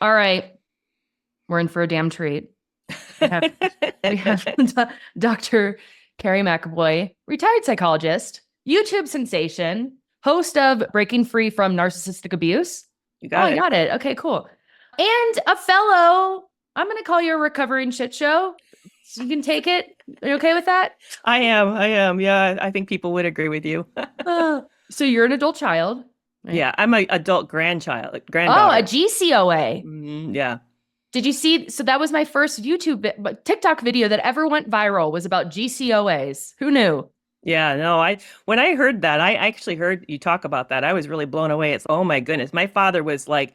All right. We're in for a damn treat. We have Dr. Kerry McAvoy, retired psychologist, YouTube sensation, host of Breaking Free from Narcissistic Abuse. You Oh, got I it. got it. Okay, cool. And a fellow, I'm going to call you a recovering shit show. So you can take it. Are you okay with that? I am. I am. Yeah, I think people would agree with you. So you're an adult child, right? Yeah, I'm an adult grandchild, like Oh, a granddaughter. GCOA. Yeah. Did you see? So that was my first TikTok video that ever went viral was about GCOAs. Who knew? Yeah, no, when I heard that, I actually heard you talk about that. I was really blown away. It's, oh my goodness. My father was like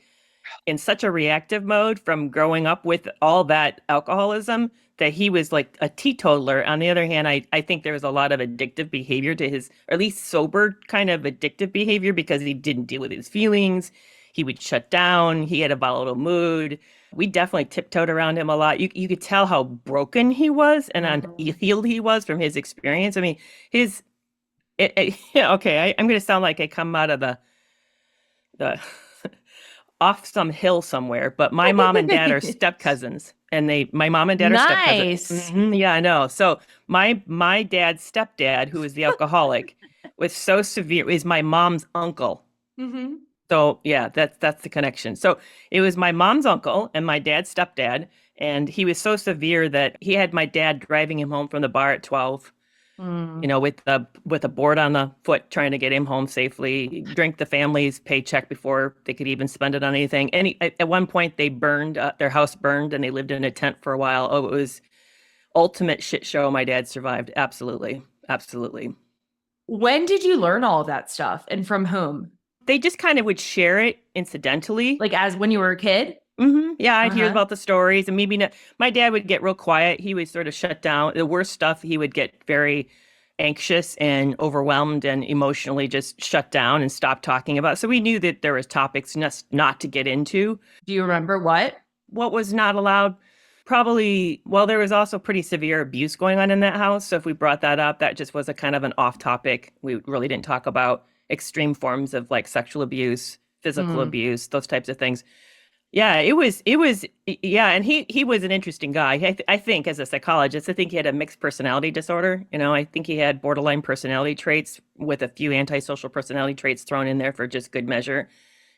in such a reactive mode from growing up with all that alcoholism that he was like a teetotaler. On the other hand, I think there was a lot of addictive behavior to his, or at least sober kind of addictive behavior because he didn't deal with his feelings. He would shut down. He had a volatile mood. We definitely tiptoed around him a lot. You could tell how broken he was and unhealed he was from his experience. I mean, his, yeah, okay, I'm going to sound like I come out of the off some hill somewhere, but my mom and dad are step cousins, and my mom and dad are step cousins. Nice. Yeah, I know. So my dad's stepdad, who is the alcoholic, was so severe. Is my mom's uncle. Mm-hmm. So yeah, that's the connection. So it was my mom's uncle and my dad's stepdad, and he was so severe that he had my dad driving him home from the bar at 12, Mm. with a board on the foot, trying to get him home safely. Drank the family's paycheck before they could even spend it on anything. And at one point, they burned their house burned, and they lived in a tent for a while. Oh, it was ultimate shit show. My dad survived. Absolutely, absolutely. When did you learn all of that stuff and from whom? They just kind of would share it incidentally. Like as when you were a kid? Yeah, I'd hear Uh-huh. about the stories, and maybe not. My dad would get real quiet. He would sort of shut down. The worst stuff, he would get very anxious and overwhelmed and emotionally just shut down and stop talking about. So we knew that there was topics not to get into. Do you remember what? What was not allowed? Probably, well, there was also pretty severe abuse going on in that house. So if we brought that up, that just was a kind of an off topic. We really didn't talk about extreme forms of like sexual abuse, physical Mm. abuse, those types of things. Yeah, yeah, and he was an interesting guy. I think as a psychologist, I think he had a mixed personality disorder. I think he had borderline personality traits with a few antisocial personality traits thrown in there for just good measure.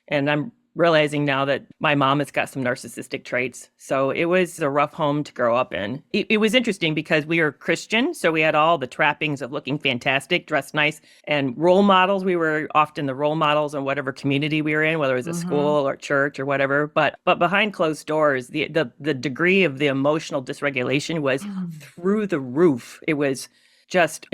And I'm realizing now that my mom has got some narcissistic traits. So it was a rough home to grow up in. It was interesting because we were Christian. So we had all the trappings of looking fantastic, dressed nice, and role models. We were often the role models in whatever community we were in, whether it was a school or church or whatever. But behind closed doors, the degree of the emotional dysregulation was through the roof. It was just,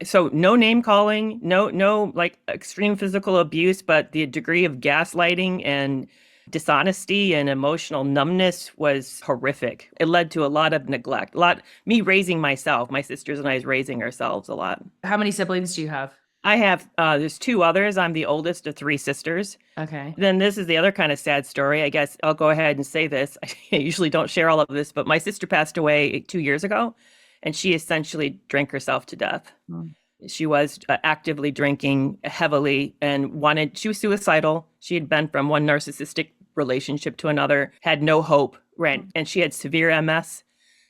so no name calling, no like extreme physical abuse, but the degree of gaslighting and dishonesty and emotional numbness was horrific. It led to a lot of neglect, me raising myself, my sisters and I raising ourselves a lot. How many siblings do you have? I have, there's two others. I'm the oldest of three sisters. Okay. Then this is the other kind of sad story. I guess I'll go ahead and say this. I usually don't share all of this, but my sister passed away 2 years ago, and she essentially drank herself to death. Mm. She was actively drinking heavily and she was suicidal. She had been from one narcissistic relationship to another, had no hope, right? And she had severe MS.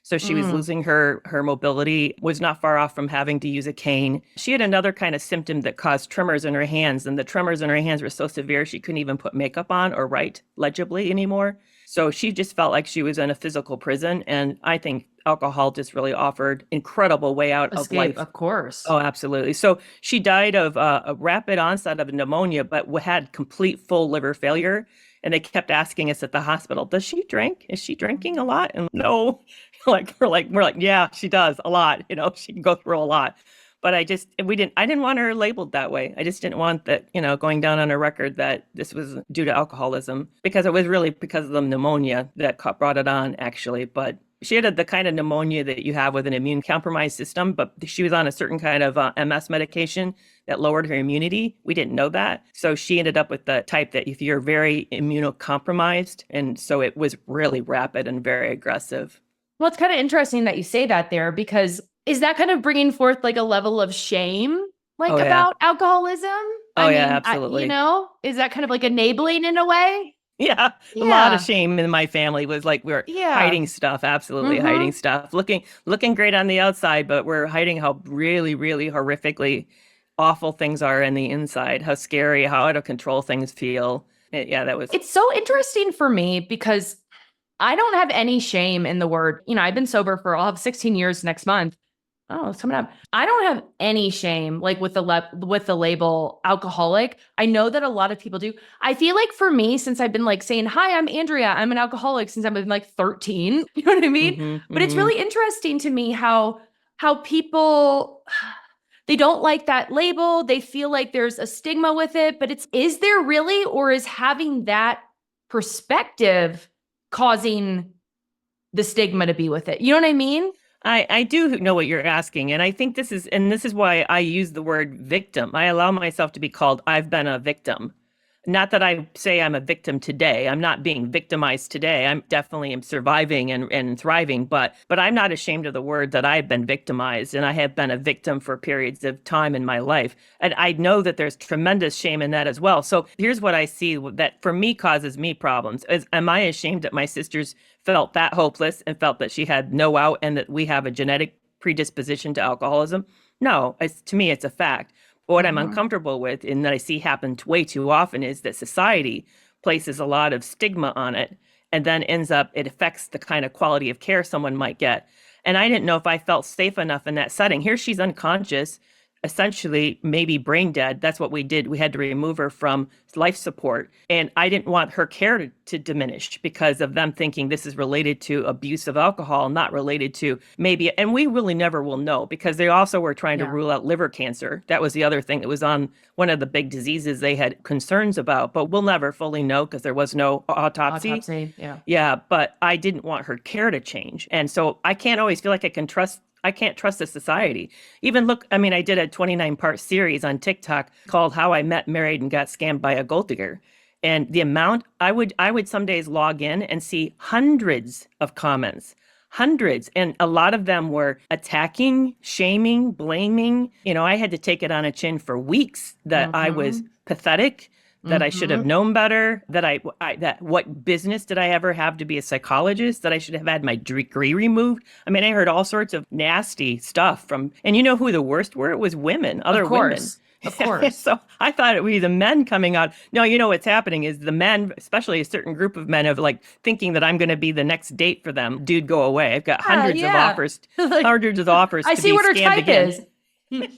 So she was losing her mobility, was not far off from having to use a cane. She had another kind of symptom that caused tremors in her hands, and the tremors in her hands were so severe she couldn't even put makeup on or write legibly anymore. So she just felt like she was in a physical prison, and I think alcohol just really offered incredible way out of life. Of course. Oh, absolutely. So she died of a rapid onset of pneumonia, but had complete full liver failure. And they kept asking us at the hospital, does she drink? Is she drinking a lot? And no, we're like, yeah, she does a lot. She can go through a lot. But I didn't want her labeled that way. I just didn't want that, going down on a record that this was due to alcoholism, because it was really because of the pneumonia that brought it on, actually. But she had the kind of pneumonia that you have with an immune compromised system, but she was on a certain kind of MS medication that lowered her immunity. We didn't know that. So she ended up with the type that if you're very immunocompromised, and so it was really rapid and very aggressive. Well, it's kind of interesting that you say that there, because is that kind of bringing forth like a level of shame, about alcoholism? Oh, yeah, absolutely. Is that kind of like enabling in a way? Yeah, a lot of shame in my family was like we're Yeah. hiding stuff, absolutely hiding stuff, looking great on the outside, but we're hiding how really, really horrifically awful things are in the inside, how scary, how out of control things feel. Yeah, that was. It's so interesting for me because I don't have any shame in the word. I've been sober for, I'll have 16 years next month. Oh, it's coming up. I don't have any shame like with the label alcoholic. I know that a lot of people do. I feel like for me, since I've been like saying, "Hi, I'm Andrea. I'm an alcoholic," since I've been like 13. You know what I mean? But it's really interesting to me how people they don't like that label. They feel like there's a stigma with it, but is there really, or is having that perspective causing the stigma to be with it? You know what I mean? I do know what you're asking, and I think this is why I use the word victim. I allow myself to be called, I've been a victim. Not that I say I'm a victim today. I'm not being victimized today. I'm definitely am surviving and thriving, but I'm not ashamed of the word that I've been victimized, and I have been a victim for periods of time in my life. And I know that there's tremendous shame in that as well. So here's what I see that for me causes me problems. Am I ashamed that my sisters felt that hopeless and felt that she had no out and that we have a genetic predisposition to alcoholism? No, to me, it's a fact. But what I'm uncomfortable with and that I see happen way too often is that society places a lot of stigma on it and then it affects the kind of quality of care someone might get. And I didn't know if I felt safe enough in that setting. Here she's unconscious, essentially maybe brain dead. That's what we did. We had to remove her from life support. And I didn't want her care to diminish because of them thinking this is related to abuse of alcohol, not related to maybe, and we really never will know because they also were trying to rule out liver cancer. That was the other thing that was on one of the big diseases they had concerns about, but we'll never fully know because there was no autopsy. Yeah, but I didn't want her care to change. And so I can't always feel like I can't trust the society. Even look, I mean, I did a 29-part series on TikTok called How I Met, Married, and Got Scammed by a Gold Digger. And the amount, I would some days log in and see hundreds of comments, hundreds. And a lot of them were attacking, shaming, blaming. I had to take it on a chin for weeks that I was pathetic, that I should have known better, that what business did I ever have to be a psychologist, that I should have had my degree removed. I mean, I heard all sorts of nasty stuff and you know who the worst were? It was women, other women. Of course. So I thought it would be the men coming out. No, you know what's happening is the men, especially a certain group of men, of like thinking that I'm going to be the next date for them. Dude, go away. I've got hundreds of offers, hundreds of offers. I to see be what her scammed type again. is.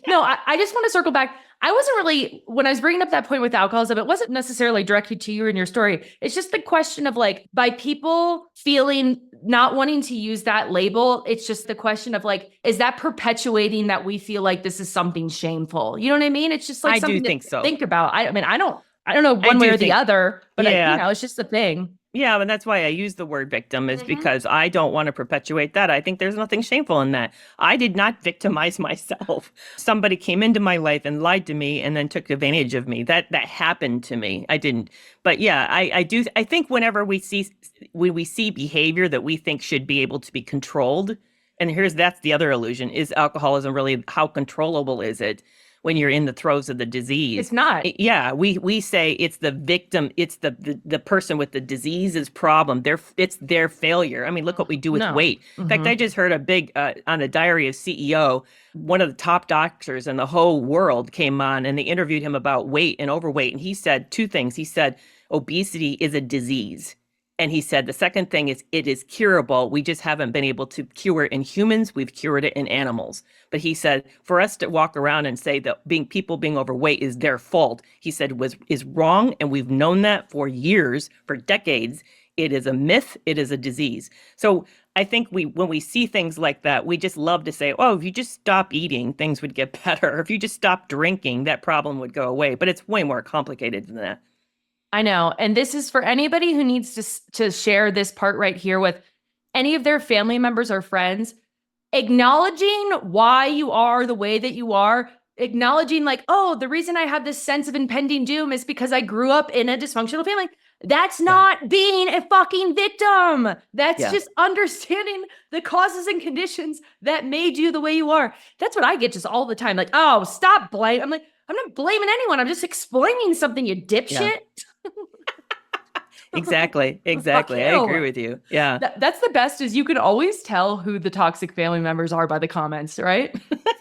No, I just want to circle back. I wasn't really, when I was bringing up that point with alcoholism, it wasn't necessarily directed to you in your story. It's just the question of like, by people feeling not wanting to use that label, it's just the question of like, is that perpetuating that we feel like this is something shameful? You know what I mean? It's just like something to think about. I mean, I don't know one way or the other, but it's just a thing. Yeah, and that's why I use the word victim is because I don't want to perpetuate that. I think there's nothing shameful in that. I did not victimize myself. Somebody came into my life and lied to me and then took advantage of me. That happened to me. I didn't. But yeah, I do. I think whenever we see behavior that we think should be able to be controlled, and that's the other illusion, is alcoholism really, how controllable is it? When you're in the throes of the disease. It's not. Yeah, we say it's the victim, it's the person with the disease's problem. It's their failure. I mean, look what we do with weight. In fact, I just heard a big, on the Diary of CEO, one of the top doctors in the whole world came on and they interviewed him about weight and overweight. And he said two things. He said, obesity is a disease. And he said, the second thing is it is curable. We just haven't been able to cure it in humans. We've cured it in animals. But he said, for us to walk around and say that people being overweight is their fault, he said is wrong. And we've known that for years, for decades. It is a myth. It is a disease. So I think when we see things like that, we just love to say, oh, if you just stop eating, things would get better. If you just stop drinking, that problem would go away. But it's way more complicated than that. I know. And this is for anybody who needs to share this part right here with any of their family members or friends, acknowledging why you are the way that you are, acknowledging like, oh, the reason I have this sense of impending doom is because I grew up in a dysfunctional family. That's not being a fucking victim. That's just understanding the causes and conditions that made you the way you are. That's what I get just all the time. Like, oh, stop blaming. I'm like, I'm not blaming anyone. I'm just explaining something, you dipshit. Exactly. Fuck Exactly. I agree you. with you. Yeah. That's the best is you can always tell who the toxic family members are by the comments, right?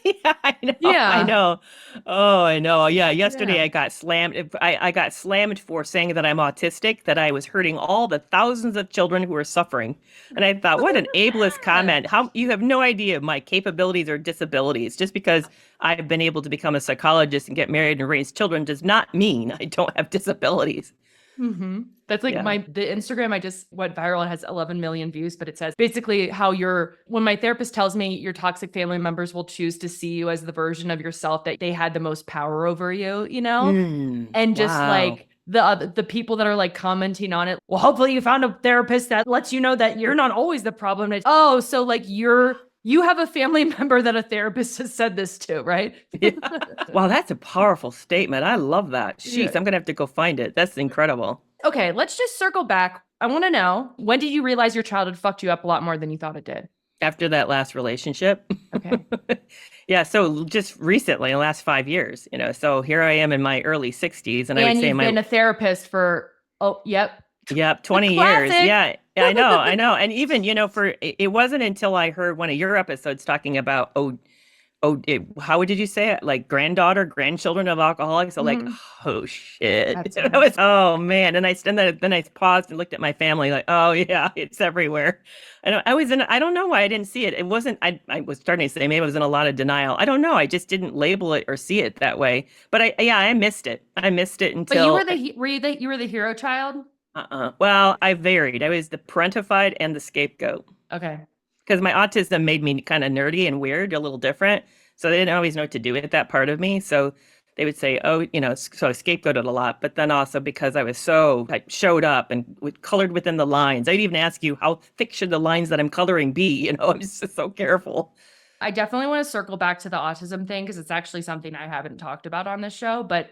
Yeah, I know. I Yeah. know. Oh, I know. Yeah. Yesterday Yeah. I got slammed. I got slammed for saying that I'm autistic, that I was hurting all the thousands of children who are suffering. And I thought, what an ableist comment. How you have no idea my capabilities or disabilities. Just because I've been able to become a psychologist and get married and raise children does not mean I don't have disabilities. That's like Yeah. the Instagram I just went viral. It has 11 million views, but it says basically how when my therapist tells me your toxic family members will choose to see you as the version of yourself that they had the most power over you, you know? And just Wow. like the people that are like commenting on it, well, hopefully you found a therapist that lets you know that you're not always the problem. Oh, so like you have a family member that a therapist has said this to, right? Yeah. Wow, that's a powerful statement. I love that. Jeez, Yeah. I'm gonna have to go find it. That's incredible. Okay, let's just circle back. I want to know, when did you realize your childhood fucked you up a lot more than you thought it did? After that last relationship. Okay. Yeah, so just recently, in the last 5 years, so here I am in my early 60s, and I would And say you've been a therapist for, oh, yep. yep, 20 years. Classic. Yeah, I know. And even, it wasn't until I heard one of your episodes talking about, how did you say it? Like grandchildren of alcoholics. So like, oh shit. I was, oh man. And then I paused and looked at my family like, oh yeah, it's everywhere. I don't know why I didn't see it. It wasn't, I was starting to say maybe I was in a lot of denial. I don't know. I just didn't label it or see it that way. But I missed it. I missed it until. But you were the hero child? Well, I varied. I was the parentified and the scapegoat. Okay. Because my autism made me kind of nerdy and weird, a little different. So they didn't always know what to do with that part of me. So they would say, so I scapegoated a lot. But then also because I showed up and colored within the lines. I'd even ask you, how thick should the lines that I'm coloring be? I'm just so careful. I definitely want to circle back to the autism thing because it's actually something I haven't talked about on this show. But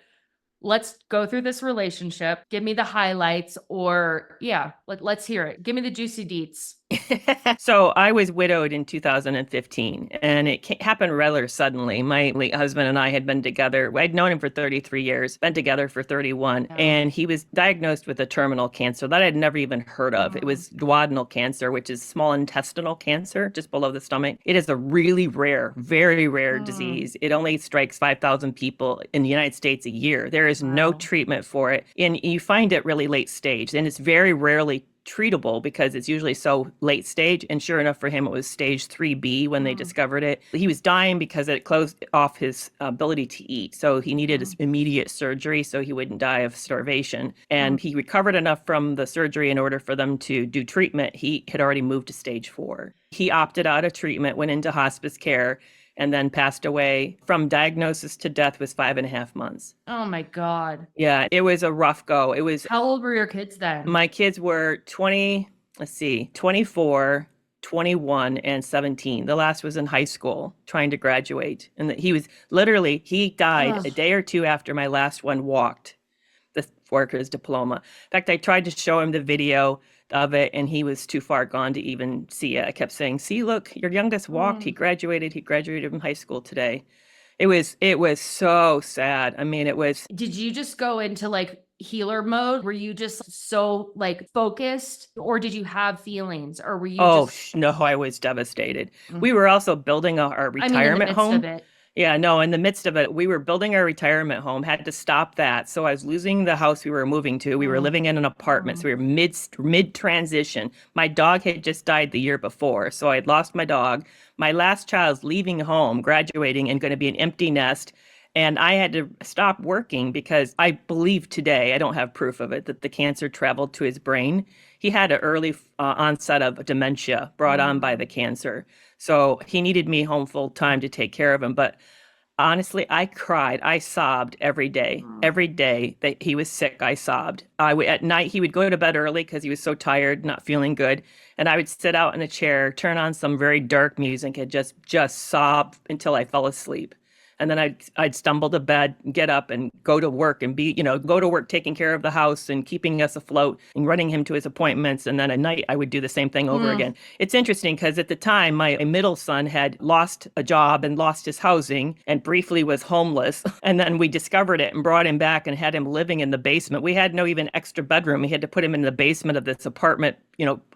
let's go through this relationship. Give me the highlights let's hear it. Give me the juicy deets. So I was widowed in 2015, and it happened rather suddenly. My late husband and I had been together. I'd known him for 33 years, been together for 31, and he was diagnosed with a terminal cancer that I'd never even heard of. It was duodenal cancer, which is small intestinal cancer, just below the stomach. It is a really rare, very rare disease. It only strikes 5,000 people in the United States a year. There is no treatment for it, and you find it really late stage, and it's very rarely treatable because it's usually so late stage. And sure enough, for him, it was stage 3B when they discovered it. He was dying because it closed off his ability to eat. So he needed immediate surgery so he wouldn't die of starvation. And he recovered enough from the surgery in order for them to do treatment. He had already moved to stage 4. He opted out of treatment, went into hospice care, and then passed away. From diagnosis to death was 5.5 months. Oh my God. Yeah, it was a rough go. How old were your kids then? My kids were 24, 21, and 17. The last was in high school trying to graduate. And he died a day or two after my last one walked for his diploma. In fact, I tried to show him the video of it, and he was too far gone to even see it. I kept saying, see, look, your youngest walked. He graduated from high school today. It was so sad. I mean, it was. Did you just go into like healer mode? Were you just so like focused, or did you have feelings, or were you No, I was devastated. We were also building our retirement home. Yeah, no, in the midst of it, we were building our retirement home, had to stop that. So I was losing the house we were moving to. We were living in an apartment. So we were mid transition. My dog had just died the year before. So I had lost my dog. My last child's leaving home, graduating, and going to be an empty nest. And I had to stop working because I believe today, I don't have proof of it, that the cancer traveled to his brain. He had an early onset of dementia brought on by the cancer. So he needed me home full time to take care of him. But honestly, I cried. I sobbed every day. Every day that he was sick, I sobbed. At night, he would go to bed early because he was so tired, not feeling good. And I would sit out in a chair, turn on some very dark music, and just sob until I fell asleep. And then I'd stumble to bed, get up and go to work and go to work taking care of the house and keeping us afloat and running him to his appointments. And then at night, I would do the same thing over again. It's interesting because at the time, my middle son had lost a job and lost his housing and briefly was homeless. And then we discovered it and brought him back and had him living in the basement. We had no even extra bedroom. We had to put him in the basement of this apartment,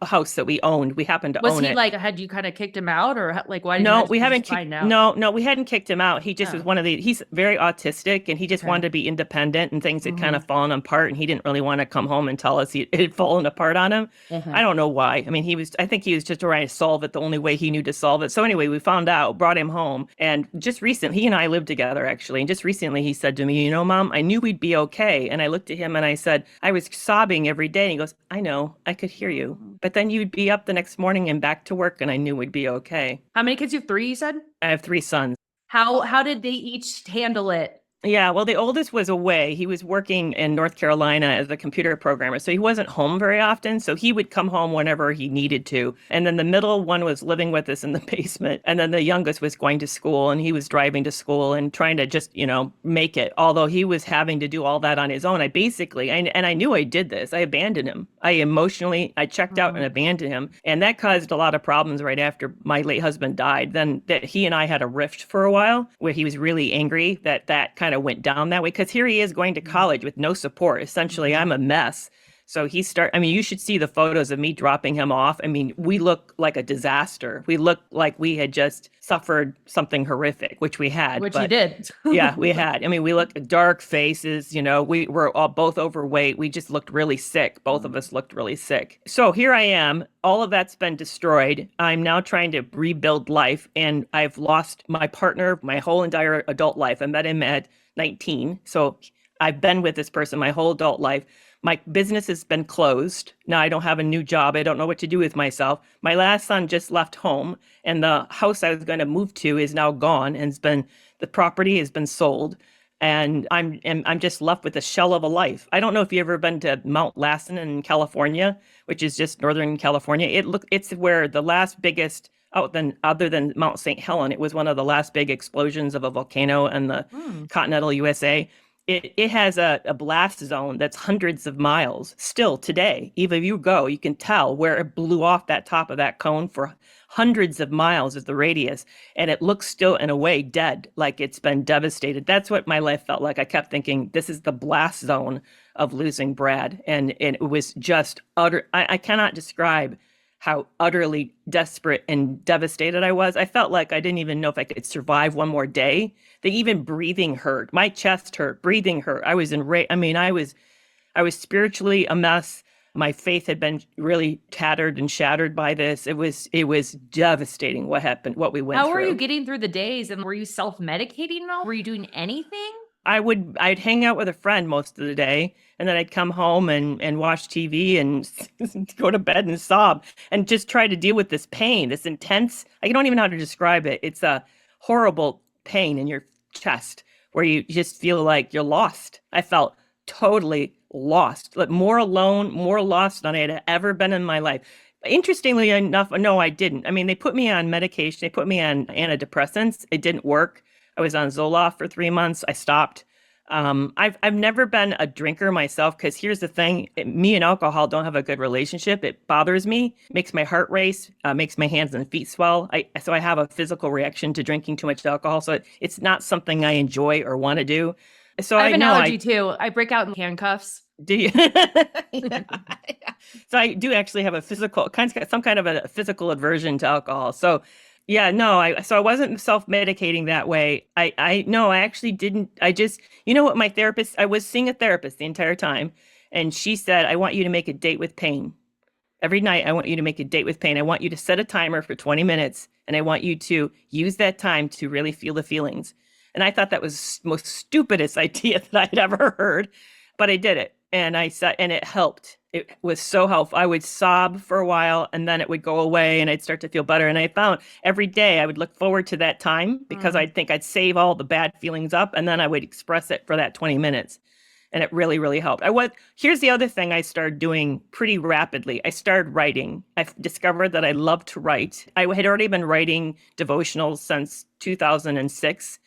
house that we owned. We happened to own it. Was he had you kind of kicked him out, or why did No, you we haven't find out? No, we hadn't kicked him out. He just was he's very autistic and he just wanted to be independent, and things had kind of fallen apart and he didn't really want to come home and tell us it had fallen apart on him. I don't know why. I mean, I think he was just trying to solve it the only way he knew to solve it. So anyway, we found out, brought him home, and just recently, he and I lived together actually. And just recently he said to me, Mom, I knew we'd be okay. And I looked at him and I said, I was sobbing every day. And he goes, I know, I could hear you. But then you'd be up the next morning and back to work and I knew we'd be okay. How many kids? You have 3, you said? I have 3 sons. How did they each handle it? Yeah, well, the oldest was away. He was working in North Carolina as a computer programmer, so he wasn't home very often. So he would come home whenever he needed to. And then the middle one was living with us in the basement. And then the youngest was going to school, and he was driving to school and trying to just, make it. Although he was having to do all that on his own. I knew I did this. I abandoned him. I checked out and abandoned him. And that caused a lot of problems right after my late husband died. Then that he and I had a rift for a while where he was really angry that kind of went down that way, because here he is going to college with no support. Essentially, I'm a mess. So you should see the photos of me dropping him off. I mean, we look like a disaster. We look like we had just suffered something horrific, which we had. Which you did. Yeah, we had. I mean, we looked dark faces, we were all both overweight. We just looked really sick. Both of us looked really sick. So here I am. All of that's been destroyed. I'm now trying to rebuild life, and I've lost my partner my whole entire adult life. I met him at 19. So I've been with this person my whole adult life. My business has been closed. Now I don't have a new job. I don't know what to do with myself. My last son just left home, and the house I was going to move to is now gone, and the property has been sold. And I'm just left with a shell of a life. I don't know if you've ever been to Mount Lassen in California, which is just Northern California. It's where the last biggest, other than Mount St. Helen, it was one of the last big explosions of a volcano in the continental USA. It has a blast zone that's hundreds of miles still today. Even if you go, you can tell where it blew off that top of that cone for hundreds of miles is the radius. And it looks still in a way dead, like it's been devastated. That's what my life felt like. I kept thinking, this is the blast zone of losing Brad. And it was just utter. I cannot describe how utterly desperate and devastated I was. I felt like I didn't even know if I could survive one more day. That even breathing hurt. My chest hurt. Breathing hurt. I was I was spiritually a mess. My faith had been really tattered and shattered by this. It was devastating what happened, what we went through. How were you getting through the days? And were you self-medicating at all? Were you doing anything? I'd hang out with a friend most of the day, and then I'd come home and watch TV and go to bed and sob and just try to deal with this pain, this intense, I don't even know how to describe it. It's a horrible pain in your chest where you just feel like you're lost. I felt totally lost, like more alone, more lost than I had ever been in my life. Interestingly enough, no, I didn't. I mean, they put me on medication. They put me on antidepressants. It didn't work. I was on Zoloft for 3 months. I stopped. I've never been a drinker myself, because here's the thing. Me and alcohol don't have a good relationship. It bothers me, makes my heart race, makes my hands and feet swell. So I have a physical reaction to drinking too much alcohol. So it's not something I enjoy or want to do. So I have an allergy too. I break out in handcuffs. Do you? Yeah. So I do actually have some kind of a physical aversion to alcohol. So yeah, no, I wasn't self-medicating that way. I actually didn't. I just, what my therapist, I was seeing a therapist the entire time, and she said, I want you to make a date with pain. Every night, I want you to make a date with pain. I want you to set a timer for 20 minutes, and I want you to use that time to really feel the feelings. And I thought that was the most stupidest idea that I'd ever heard, but I did it. And and it helped. It was so helpful. I would sob for a while, and then it would go away, and I'd start to feel better. And I found every day I would look forward to that time, because I'd think I'd save all the bad feelings up, and then I would express it for that 20 minutes. And it really, really helped. Here's the other thing I started doing pretty rapidly. I started writing. I discovered that I love to write. I had already been writing devotionals since 2006.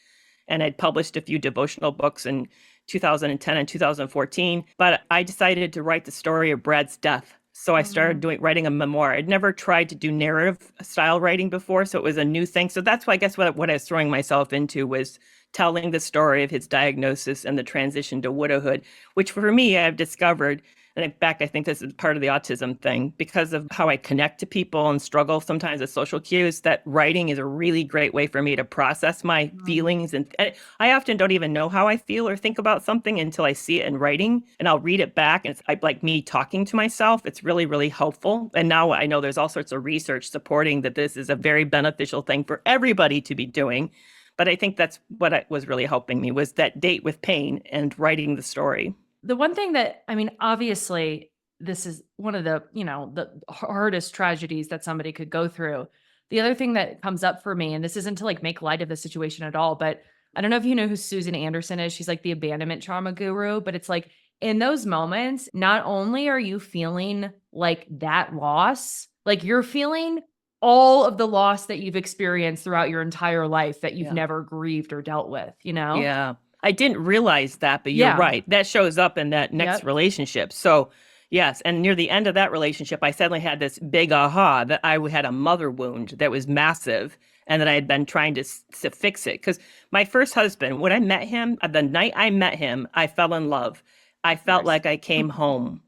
and I'd published a few devotional books in 2010 and 2014. But I decided to write the story of Brad's death. So I started writing a memoir. I'd never tried to do narrative style writing before, so it was a new thing. So that's why I guess what I was throwing myself into was telling the story of his diagnosis and the transition to widowhood, which for me, I've discovered, and in fact, I think this is part of the autism thing, because of how I connect to people and struggle sometimes with social cues, that writing is a really great way for me to process my feelings. And I often don't even know how I feel or think about something until I see it in writing, and I'll read it back. And it's like me talking to myself. It's really, really helpful. And now I know there's all sorts of research supporting that this is a very beneficial thing for everybody to be doing. But I think that's what was really helping me, was that date with pain and writing the story. The one thing that, I mean, obviously, this is one of the, the hardest tragedies that somebody could go through. The other thing that comes up for me, and this isn't to like make light of the situation at all, but I don't know if you know who Susan Anderson is. She's like the abandonment trauma guru, but it's like in those moments, not only are you feeling like that loss, like you're feeling all of the loss that you've experienced throughout your entire life that you've never grieved or dealt with, Yeah. I didn't realize that, but you're right. That shows up in that next relationship. So yes. And near the end of that relationship, I suddenly had this big aha that I had a mother wound that was massive and that I had been trying to fix it. Because my first husband, when I met him, the night I met him, I fell in love. I felt like I came home.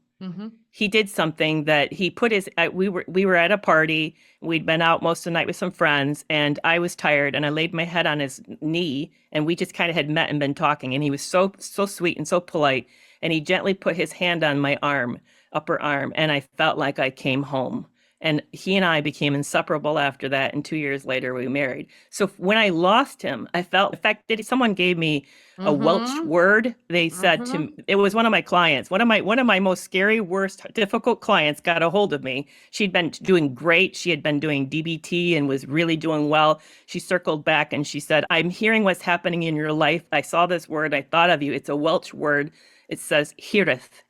He did something that he put we were at a party. We'd been out most of the night with some friends, and I was tired, and I laid my head on his knee, and we just kind of had met and been talking, and he was so sweet and so polite, and he gently put his hand on my arm, upper arm, and I felt like I came home. And he and I became inseparable after that, and 2 years later we married. So when I lost him, I felt, in fact, someone gave me a Welsh word. They said to me, it was one of my clients, one of my most scary, worst, difficult clients got a hold of me. She'd been doing great. She had been doing DBT and was really doing well. She circled back and she said, I'm hearing what's happening in your life. I saw this word. I thought of you. It's a Welsh word. It says hireth.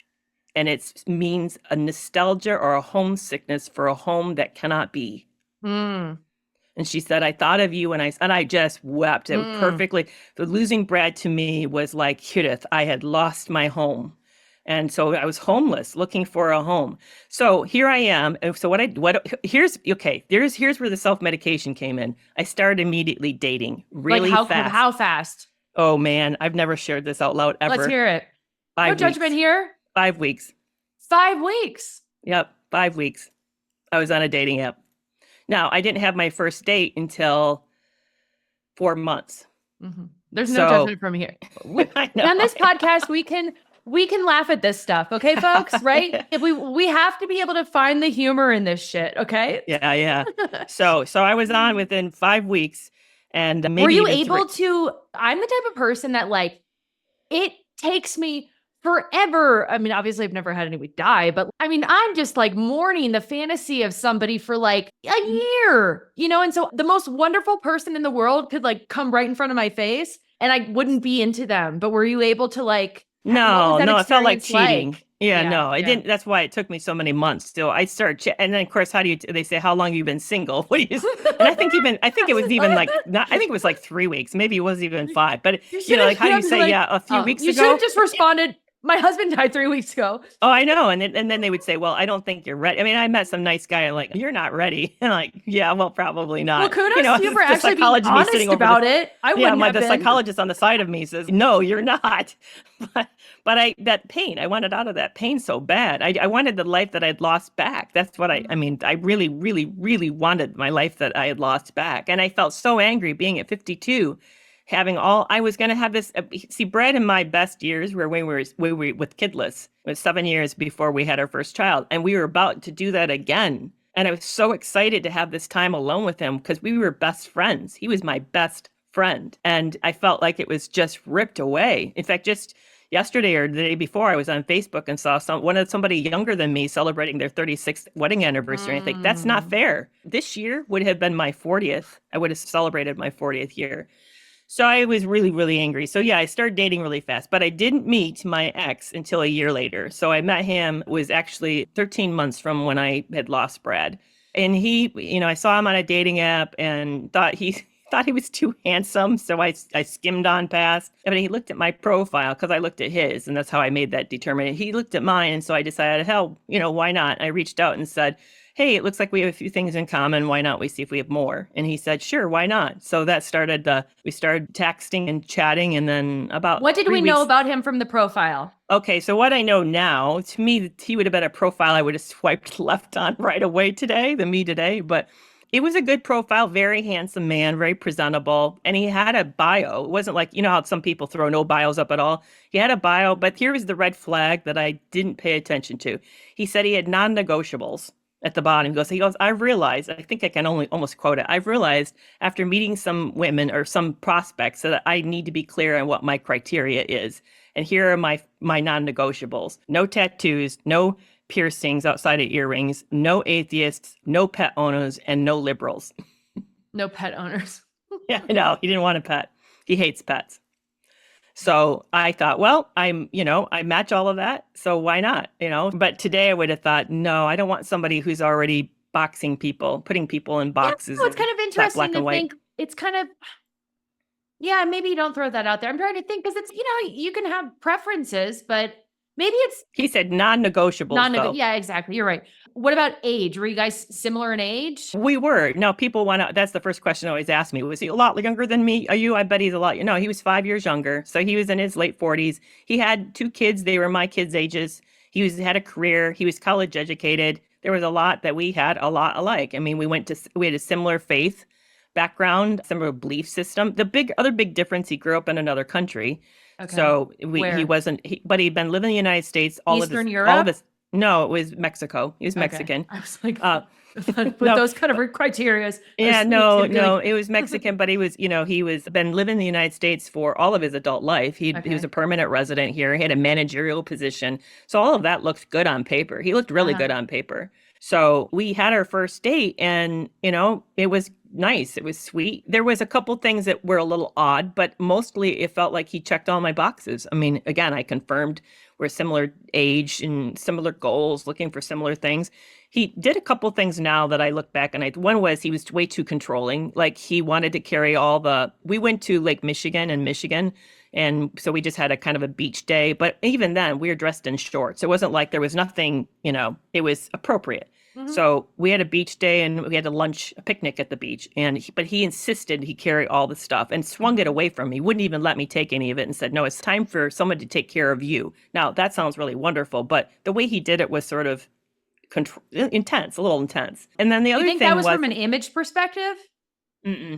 And it means a nostalgia or a homesickness for a home that cannot be. And she said, I thought of you, and I just wept. It was perfectly. The losing Brad to me was like Judith. I had lost my home. And so I was homeless, looking for a home. So here I am. And so here's where the self-medication came in. I started immediately dating really fast. How fast? Oh man, I've never shared this out loud ever. Let's hear it. No judgment here. 5 weeks. 5 weeks. Yep. 5 weeks. I was on a dating app. Now, I didn't have my first date until 4 months. There's no judgment from here. On this podcast, we can laugh at this stuff. Okay, folks, right? We have to be able to find the humor in this shit. Okay. Yeah. So I was on within 5 weeks, and maybe were you able to? I'm the type of person that like it takes me forever. I mean, obviously I've never had anybody die, but I mean, I'm just like mourning the fantasy of somebody for like a year, and so the most wonderful person in the world could like come right in front of my face and I wouldn't be into them. But were you able to like, no, it felt like cheating. Like? I didn't. That's why it took me so many months. Still, I started, and then of course, they say, how long have you been single? What do you? And I think it was even like, I think it was like 3 weeks. Maybe it wasn't even 5. But like, how do you say, like, a few weeks ago? You should have just responded, my husband died 3 weeks ago. Oh, I know. And then they would say, well, I don't think you're ready. I mean, I met some nice guy like, you're not ready. And like, yeah, well, probably not. Well, kudos to you for actually being honest about it. I wouldn't have been. The psychologist on the side of me says, no, you're not. But that pain, I wanted out of that pain so bad. I wanted the life that I'd lost back. That's what I really, really, really wanted my life that I had lost back. And I felt so angry being at 52. I was going to have this, Brad and my best years were when we were with kidless. It was 7 years before we had our first child. And we were about to do that again. And I was so excited to have this time alone with him because we were best friends. He was my best friend. And I felt like it was just ripped away. In fact, just yesterday or the day before, I was on Facebook and saw somebody younger than me celebrating their 36th wedding anniversary. I think that's not fair. This year would have been my 40th. I would have celebrated my 40th year. So I was really, really angry. So yeah, I started dating really fast, but I didn't meet my ex until a year later. So I met him, was actually 13 months from when I had lost Brad. And he, I saw him on a dating app and thought thought he was too handsome. So I skimmed on past. But he looked at my profile because I looked at his, and that's how I made that determination. He looked at mine. And so I decided, hell, why not? I reached out and said, hey, it looks like we have a few things in common. Why not we see if we have more? And he said, sure, why not? So that started we started texting and chatting. And then about what did we know about him from the profile? Okay, so what I know now, to me, he would have been a profile I would have swiped left on right away today, the me today. But it was a good profile, very handsome man, very presentable. And he had a bio. It wasn't like, how some people throw no bios up at all. He had a bio, but here was the red flag that I didn't pay attention to. He said he had non-negotiables at the bottom. He goes, I realized, I think I can only almost quote it. I've realized after meeting some women or some prospects that I need to be clear on what my criteria is. And here are my non-negotiables. No tattoos, no piercings outside of earrings, no atheists, no pet owners, and no liberals. No pet owners. Yeah, no, he didn't want a pet. He hates pets. So I thought, well, I match all of that. So why not, But today I would have thought, no, I don't want somebody who's already boxing people, putting people in boxes. Yeah, it's kind of interesting to think. It's kind of, yeah, maybe you don't throw that out there. I'm trying to think because it's, you can have preferences, but maybe it's. He said non-negotiable. Yeah, exactly. You're right. What about age? Were you guys similar in age? We were. No, people want to. That's the first question always ask me. Was he a lot younger than me? Are you? I bet he's a lot. He was 5 years younger. So he was in his late 40s. He had 2 kids. They were my kids' ages. He had a career. He was college educated. There was a lot that we had a lot alike. I mean, we had a similar faith background, similar belief system. The other big difference, he grew up in another country. Okay. So he wasn't, but he'd been living in the United States. Eastern Europe? No, it was Mexico. He was Mexican. I was like, with those kind of criteria. Yeah, no, it was Mexican, but he was been living in the United States for all of his adult life. He was a permanent resident here. He had a managerial position. So all of that looked good on paper. He looked really good on paper. So we had our first date and, it was nice. It was sweet. There was a couple things that were a little odd, but mostly it felt like he checked all my boxes. I mean, again, I confirmed we're similar age and similar goals, looking for similar things. He did a couple things now that I look back and one was he was way too controlling. Like he wanted to carry we went to Lake Michigan in Michigan. And so we just had a kind of a beach day. But even then, we were dressed in shorts. It wasn't like there was nothing, it was appropriate. Mm-hmm. So we had a beach day and we had a picnic at the beach. But he insisted he carry all the stuff and swung it away from me. He wouldn't even let me take any of it and said, no, it's time for someone to take care of you. Now, that sounds really wonderful. But the way he did it was sort of intense, a little intense. And then the other thing that was from an image perspective?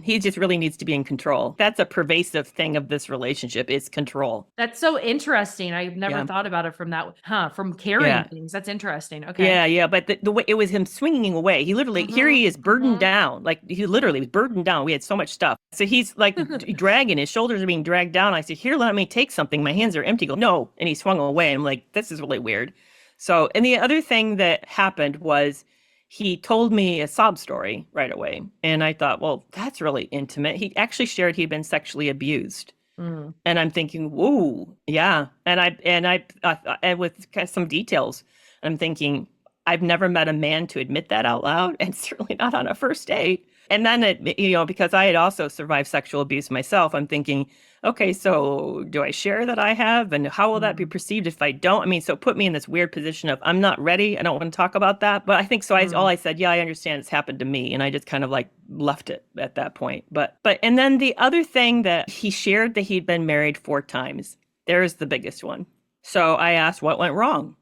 He just really needs to be in control. That's a pervasive thing of this relationship is control. That's so interesting. I've never thought about it from that, from carrying things. That's interesting. Okay. Yeah. But the way it was him swinging away, he literally, here he is burdened down. Like he literally was burdened down. We had so much stuff. So he's like dragging, his shoulders are being dragged down. I said, here, let me take something. My hands are empty. He goes, no. And he swung away. I'm like, this is really weird. So, and the other thing that happened was, he told me a sob story right away. And I thought, well, that's really intimate. He actually shared he'd been sexually abused. Mm. And I'm thinking, whoa, yeah. And I with some details, I'm thinking, I've never met a man to admit that out loud, and certainly not on a first date. And then, because I had also survived sexual abuse myself, I'm thinking, okay, so do I share that I have? And how will that be perceived if I don't? I mean, so it put me in this weird position of I'm not ready. I don't want to talk about that. But I think so. All I said, yeah, I understand it's happened to me. And I just kind of like left it at that point. And then the other thing that he shared that he'd been married 4 times. There's the biggest one. So I asked what went wrong.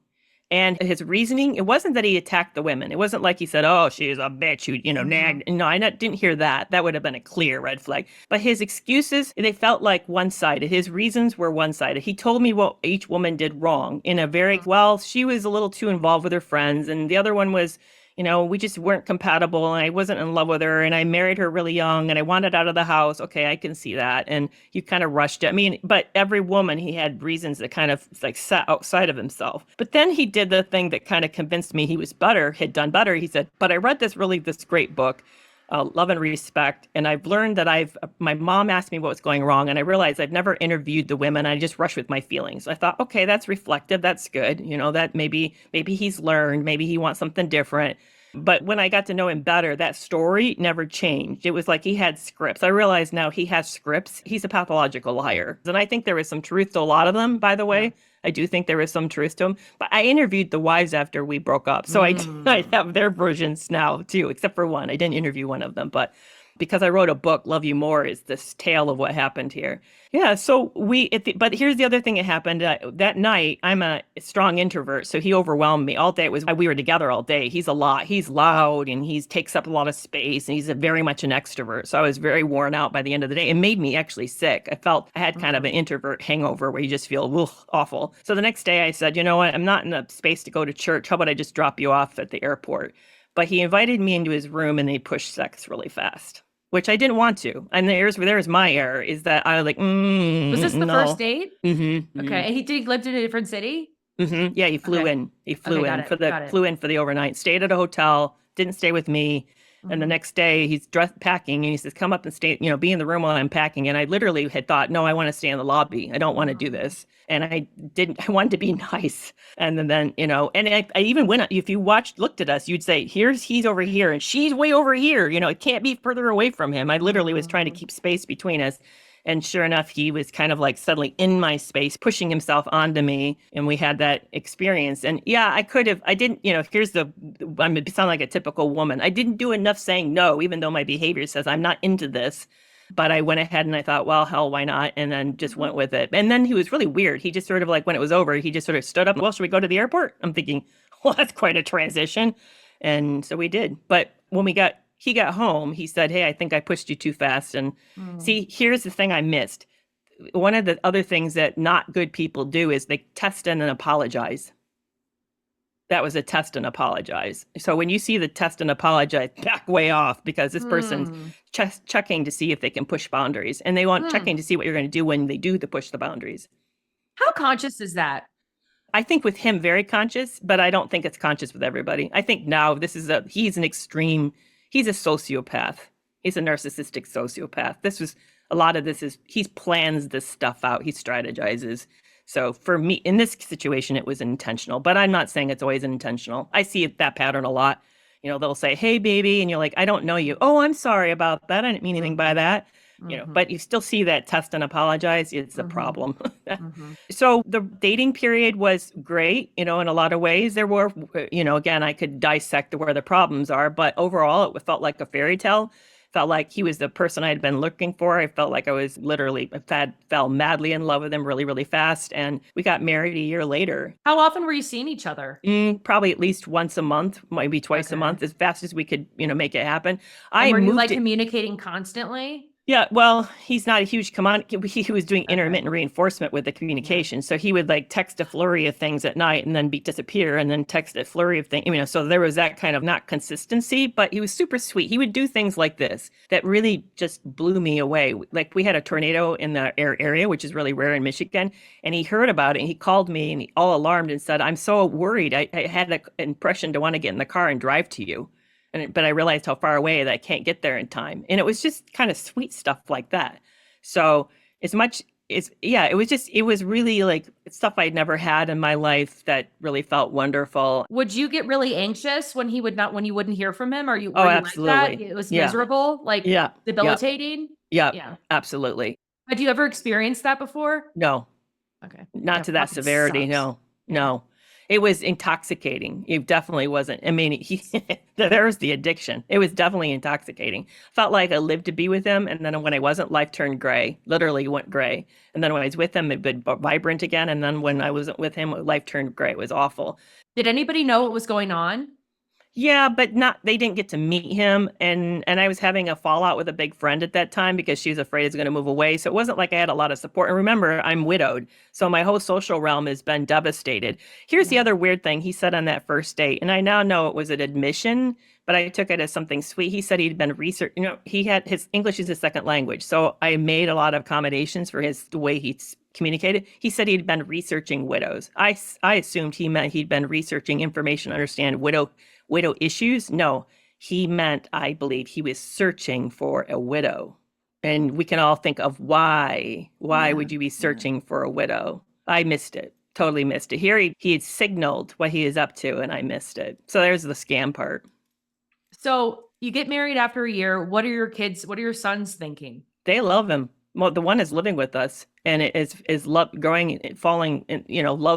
And his reasoning, it wasn't that he attacked the women. It wasn't like he said, oh, she's a bitch who, nagged. No, I didn't hear that. That would have been a clear red flag. But his excuses, they felt like one-sided. His reasons were one-sided. He told me what each woman did wrong in a very, well, she was a little too involved with her friends. And the other one was, we just weren't compatible and I wasn't in love with her and I married her really young and I wanted out of the house. Okay, I can see that. And you kind of rushed it. I mean, but every woman, he had reasons that kind of like sat outside of himself. But then he did the thing that kind of convinced me he was better, had done better. He said, but I read this great book, Love and Respect. And I've learned that my mom asked me what was going wrong. And I realized I've never interviewed the women. I just rushed with my feelings. I thought, okay, that's reflective. That's good. That maybe he's learned, maybe he wants something different. But when I got to know him better, that story never changed. It was like he had scripts. I realize now he has scripts. He's a pathological liar. And I think there is some truth to a lot of them, by the way. Yeah. I do think there is some truth to them. But I interviewed the wives after we broke up. So I have their versions now, too, except for one. I didn't interview one of them. But because I wrote a book, Love You More, is this tale of what happened here. Yeah, so but here's the other thing that happened. That night, I'm a strong introvert, so he overwhelmed me all day. We were together all day. He's loud, and he takes up a lot of space, and he's very much an extrovert. So I was very worn out by the end of the day. It made me actually sick. I felt I had kind of an introvert hangover where you just feel awful. So the next day I said, you know what, I'm not in a space to go to church. How about I just drop you off at the airport? But he invited me into his room, and they pushed sex really fast, which I didn't want to. And there's my error, is that I was like, was this the first date? Mm-hmm. Okay. And he lived in a different city? Mm-hmm. Yeah, he flew in. He flew in for the overnight, stayed at a hotel, didn't stay with me. And the next day he's packing, and he says, come up and stay, be in the room while I'm packing. And I literally had thought, no, I want to stay in the lobby. I don't want to do this. And I wanted to be nice. And then, and I even went, if you looked at us, you'd say, he's over here and she's way over here. It can't be further away from him. I literally was trying to keep space between us. And sure enough, he was kind of like suddenly in my space, pushing himself onto me. And we had that experience. And yeah, I didn't, I sound like a typical woman. I didn't do enough saying no, even though my behavior says I'm not into this. But I went ahead and I thought, well, hell, why not? And then just went with it. And then he was really weird. He just sort of like, when it was over, he just sort of stood up. Well, should we go to the airport? I'm thinking, well, that's quite a transition. And so we did. But when he got home, he said, hey, I think I pushed you too fast. And see, here's the thing I missed. One of the other things that not good people do is they test and then apologize. That was a test and apologize. So when you see the test and apologize, back way off, because this person's checking to see if they can push boundaries. And they want checking to see what you're going to do when they do to push the boundaries. How conscious is that? I think with him, very conscious, but I don't think it's conscious with everybody. I think now he's a sociopath. He's a narcissistic sociopath. A lot of this is, he plans this stuff out. He strategizes. So for me, in this situation, it was intentional, but I'm not saying it's always intentional. I see that pattern a lot. They'll say, hey, baby. And you're like, I don't know you. Oh, I'm sorry about that. I didn't mean anything by that. But you still see that test and apologize. It's a problem. So the dating period was great, in a lot of ways. There were, again, I could dissect where the problems are, but overall it felt like a fairy tale. Felt like he was the person I had been looking for. I felt like I was fell madly in love with him really, really fast. And we got married a year later. How often were you seeing each other? Probably at least once a month, maybe twice a month, as fast as we could, make it happen. Were you communicating constantly? Yeah, well, he's not a huge he was doing intermittent reinforcement with the communication. So he would text a flurry of things at night and then disappear and then text a flurry of things. So there was that kind of not consistency, but he was super sweet. He would do things like this that really just blew me away. Like we had a tornado in the area, which is really rare in Michigan. And he heard about it and he called me and he all alarmed and said, I'm so worried. I had the impression to want to get in the car and drive to you. But I realized how far away that I can't get there in time. And it was just kind of sweet stuff like that. So it was really stuff I'd never had in my life that really felt wonderful. Would you get really anxious when you wouldn't hear from him? Oh, absolutely. Like that? It was miserable, debilitating? Yeah, absolutely. Had you ever experienced that before? No. Okay. Not to that severity. Sucks. No. It was intoxicating. It definitely wasn't. I mean, there's the addiction. It was definitely intoxicating. Felt like I lived to be with him. And then when I wasn't, life turned gray, literally went gray. And then when I was with him, it would be vibrant again. And then when I wasn't with him, life turned gray. It was awful. Did anybody know what was going on? Yeah, but they didn't get to meet him. And I was having a fallout with a big friend at that time because she was afraid he was going to move away. So it wasn't like I had a lot of support. And remember, I'm widowed. So my whole social realm has been devastated. Here's the other weird thing he said on that first date. And I now know it was an admission, but I took it as something sweet. He said he'd been he had his English is his second language. So I made a lot of accommodations for the way he communicated. He said he'd been researching widows. I assumed he meant he'd been researching information to understand widow issues. No, he meant, I believe, he was searching for a widow. And we can all think of why would you be searching for a widow? I missed it, totally missed it. Here he had signaled what he is up to and I missed it. So there's the scam part. So you get married after a year. What are your sons thinking? They love him. Well, the one is living with us, and it is love growing, falling, and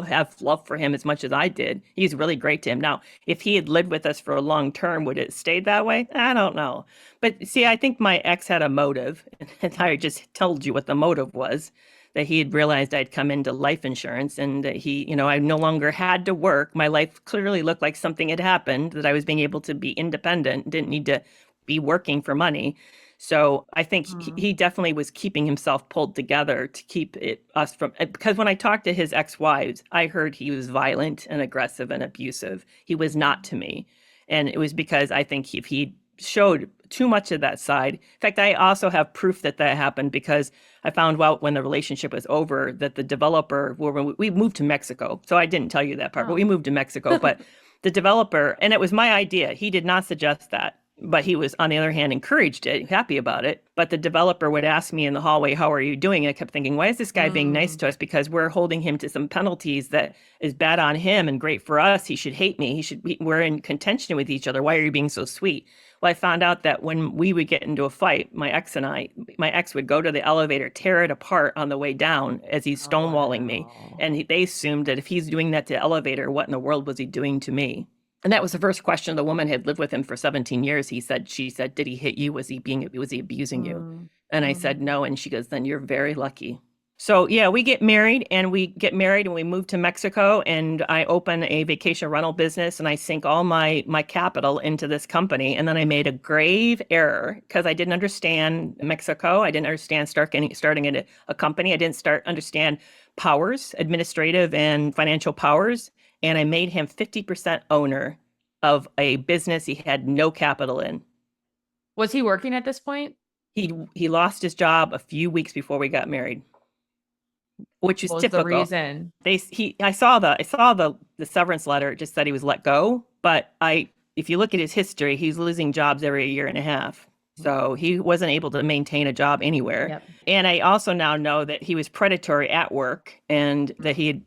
have love for him as much as I did. He's really great to him. Now, if he had lived with us for a long term, would it stayed that way? I don't know. But see, I think my ex had a motive, and I just told you what the motive was. That he had realized I'd come into life insurance, and that I no longer had to work. My life clearly looked like something had happened, that I was being able to be independent, didn't need to be working for money. So I think he definitely was keeping himself pulled together to keep us from, because when I talked to his ex-wives, I heard he was violent and aggressive and abusive. He was not to me. And it was because I think if he showed too much of that side. In fact, I also have proof that happened because I found out when the relationship was over that the developer, we moved to Mexico. So I didn't tell you that part, but we moved to Mexico. But the developer, and it was my idea. He did not suggest that. But he was, on the other hand, encouraged it, happy about it. But the developer would ask me in the hallway, how are you doing? And I kept thinking, why is this guy being nice to us? Because we're holding him to some penalties that is bad on him and great for us. He should hate me. We're in contention with each other. Why are you being so sweet? Well, I found out that when we would get into a fight, my ex would go to the elevator, tear it apart on the way down as he's stonewalling me. And they assumed that if he's doing that to the elevator, what in the world was he doing to me? And that was the first question. The woman had lived with him for 17 years. She said, did he hit you? Was he abusing you? And I said, no. And she goes, then you're very lucky. So yeah, we get married and we move to Mexico, and I open a vacation rental business, and I sink all my capital into this company. And then I made a grave error because I didn't understand Mexico. I didn't understand starting a company. I didn't understand powers, administrative and financial powers. And I made him 50% owner of a business he had no capital in. Was he working at this point? He lost his job a few weeks before we got married, which is typical. The reason? I saw the severance letter. It just said he was let go. But if you look at his history, he's losing jobs every year and a half. So he wasn't able to maintain a job anywhere. Yep. And I also now know that he was predatory at work, and that he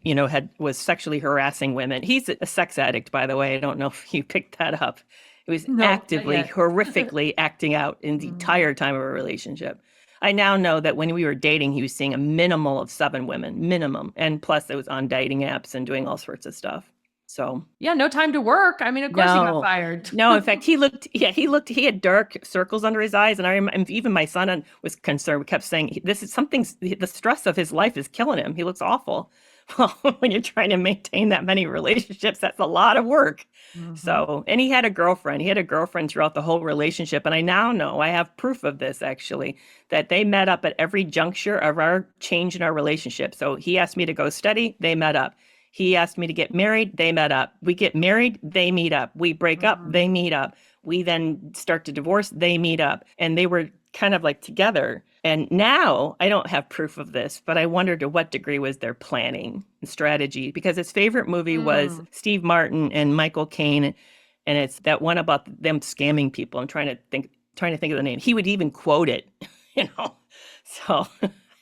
was sexually harassing women. He's a sex addict, by the way. I don't know if you picked that up. He was actively, horrifically acting out in the entire time of our relationship. I now know that when we were dating, he was seeing a minimal of 7 women, minimum. And plus it was on dating apps and doing all sorts of stuff. So yeah, no time to work. I mean, of course he got fired. No, in fact, he had dark circles under his eyes. And I remember even my son was concerned. We kept saying, the stress of his life is killing him. He looks awful. Well, when you're trying to maintain that many relationships, that's a lot of work. So, and he had a girlfriend. He had a girlfriend throughout the whole relationship. And I now know, I have proof of this actually, that they met up at every juncture of our change in our relationship. So he asked me to go study, they met up. He asked me to get married, they met up. We get married, they meet up. We break up, they meet up. We then start to divorce, they meet up. And they were kind of like together. And now I don't have proof of this, but I wonder to what degree was their planning and strategy, because his favorite movie was Steve Martin and Michael Caine. And it's that one about them scamming people. I'm trying to think of the name. He would even quote it, So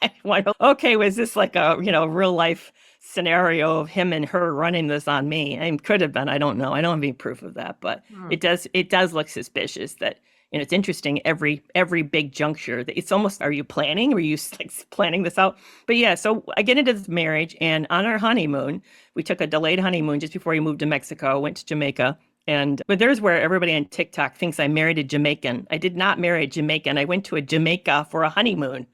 I wonder, okay, was this like a, real life scenario of him and her running this on me? I mean, could have been, I don't know. I don't have any proof of that, but it does look suspicious that, it's interesting every big juncture. It's almost, are you planning? Are you like planning this out? But yeah, so I get into this marriage, and on our honeymoon, we took a delayed honeymoon just before we moved to Mexico, went to Jamaica. But there's where everybody on TikTok thinks I married a Jamaican. I did not marry a Jamaican. I went to a Jamaica for a honeymoon.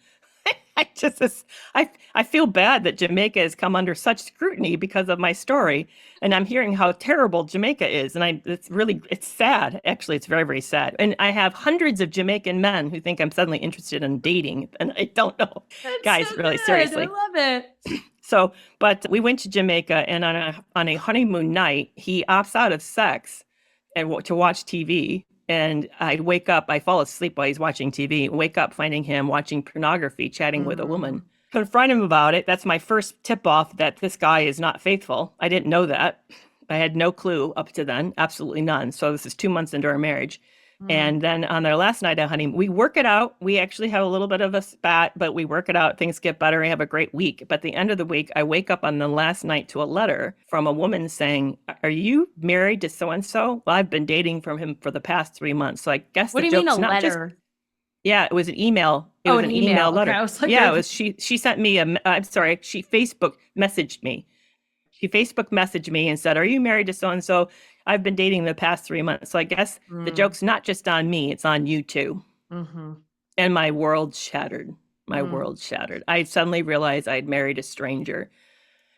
I feel bad that Jamaica has come under such scrutiny because of my story, and I'm hearing how terrible Jamaica is, and it's sad. Actually, it's very, very sad. And I have hundreds of Jamaican men who think I'm suddenly interested in dating, and I don't know. That's guys, so really good. seriously, I love it. So, but we went to Jamaica, and on a honeymoon night, he opts out of sex and to watch TV. And I'd wake up, I fall asleep while he's watching TV, wake up finding him watching pornography, chatting with a woman. Confront him about it. That's my first tip off that this guy is not faithful. I didn't know that. I had no clue up to then, absolutely none. So this is 2 months into our marriage. And then on their last night of honeymoon, we work it out. We actually have a little bit of a spat, but we work it out. Things get better. I have a great week. But at the end of the week, I wake up on the last night to a letter from a woman saying, "Are you married to so-and-so?" Well, I've been dating from him for the past 3 months. So I guess What the do you mean joke's a not just, letter? yeah, it was an email. It was an email letter. Okay, I was like, yeah, it was, she sent me I'm sorry, she Facebook messaged me. She Facebook messaged me and said, "Are you married to so-and-so? I've been dating the past 3 months." So I guess the joke's not just on me, it's on you too. And my world shattered. My world shattered. I suddenly realized I'd married a stranger.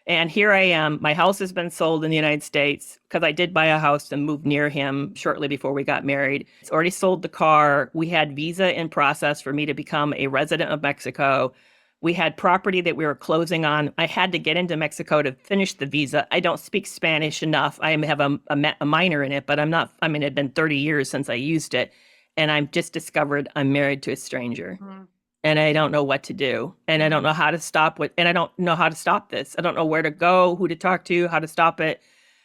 And here I am. My house has been sold in the United States because I did buy a house and moved near him shortly before we got married. It's already sold the car. We had visa in process for me to become a resident of Mexico. We had property that we were closing on. I had to get into Mexico to finish the visa. I don't speak Spanish enough. I have a minor in it, but I'm not, it had been 30 years since I used it. And I've just discovered I'm married to a stranger. And I don't know what to do. And I don't know how to stop and I don't know how to stop this. I don't know where to go, who to talk to, how to stop it.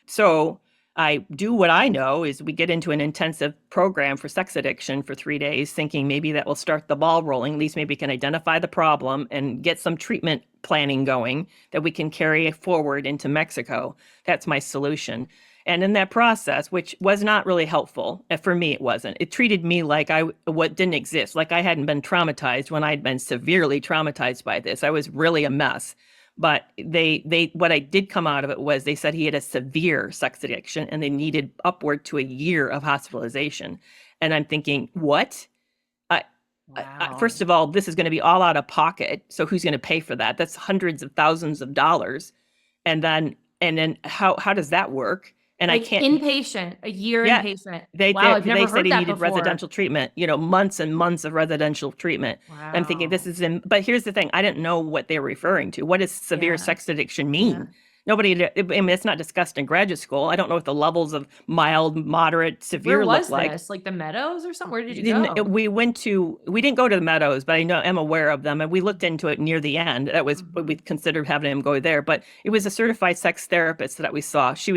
So I do what I know is we get into an intensive program for sex addiction for 3 days, thinking maybe that will start the ball rolling. At least maybe we can identify the problem and get some treatment planning going that we can carry forward into Mexico. That's my solution. And in that process, which was not really helpful, and for me, it wasn't. It treated me like what didn't exist, like I hadn't been traumatized when I'd been severely traumatized by this. I was really a mess. But what I did come out of it was they said he had a severe sex addiction and they needed upward to a year of hospitalization. And I'm thinking, what? First of all, this is going to be all out of pocket. So who's going to pay for that? That's hundreds of thousands of dollars. And then how does that work? And like I can't inpatient, a year inpatient. I've never heard that he needed residential treatment, months and months of residential treatment. Wow. I'm thinking but here's the thing. I didn't know what they were referring to. What does severe sex addiction mean? Yeah. Nobody, it's not discussed in graduate school. I don't know what the levels of mild, moderate, severe look like. Where was this? Like the Meadows or something? Where did you go? We didn't go to the Meadows, but I'm aware of them. And we looked into it near the end. That was what we considered having him go there. But it was a certified sex therapist that we saw. She'd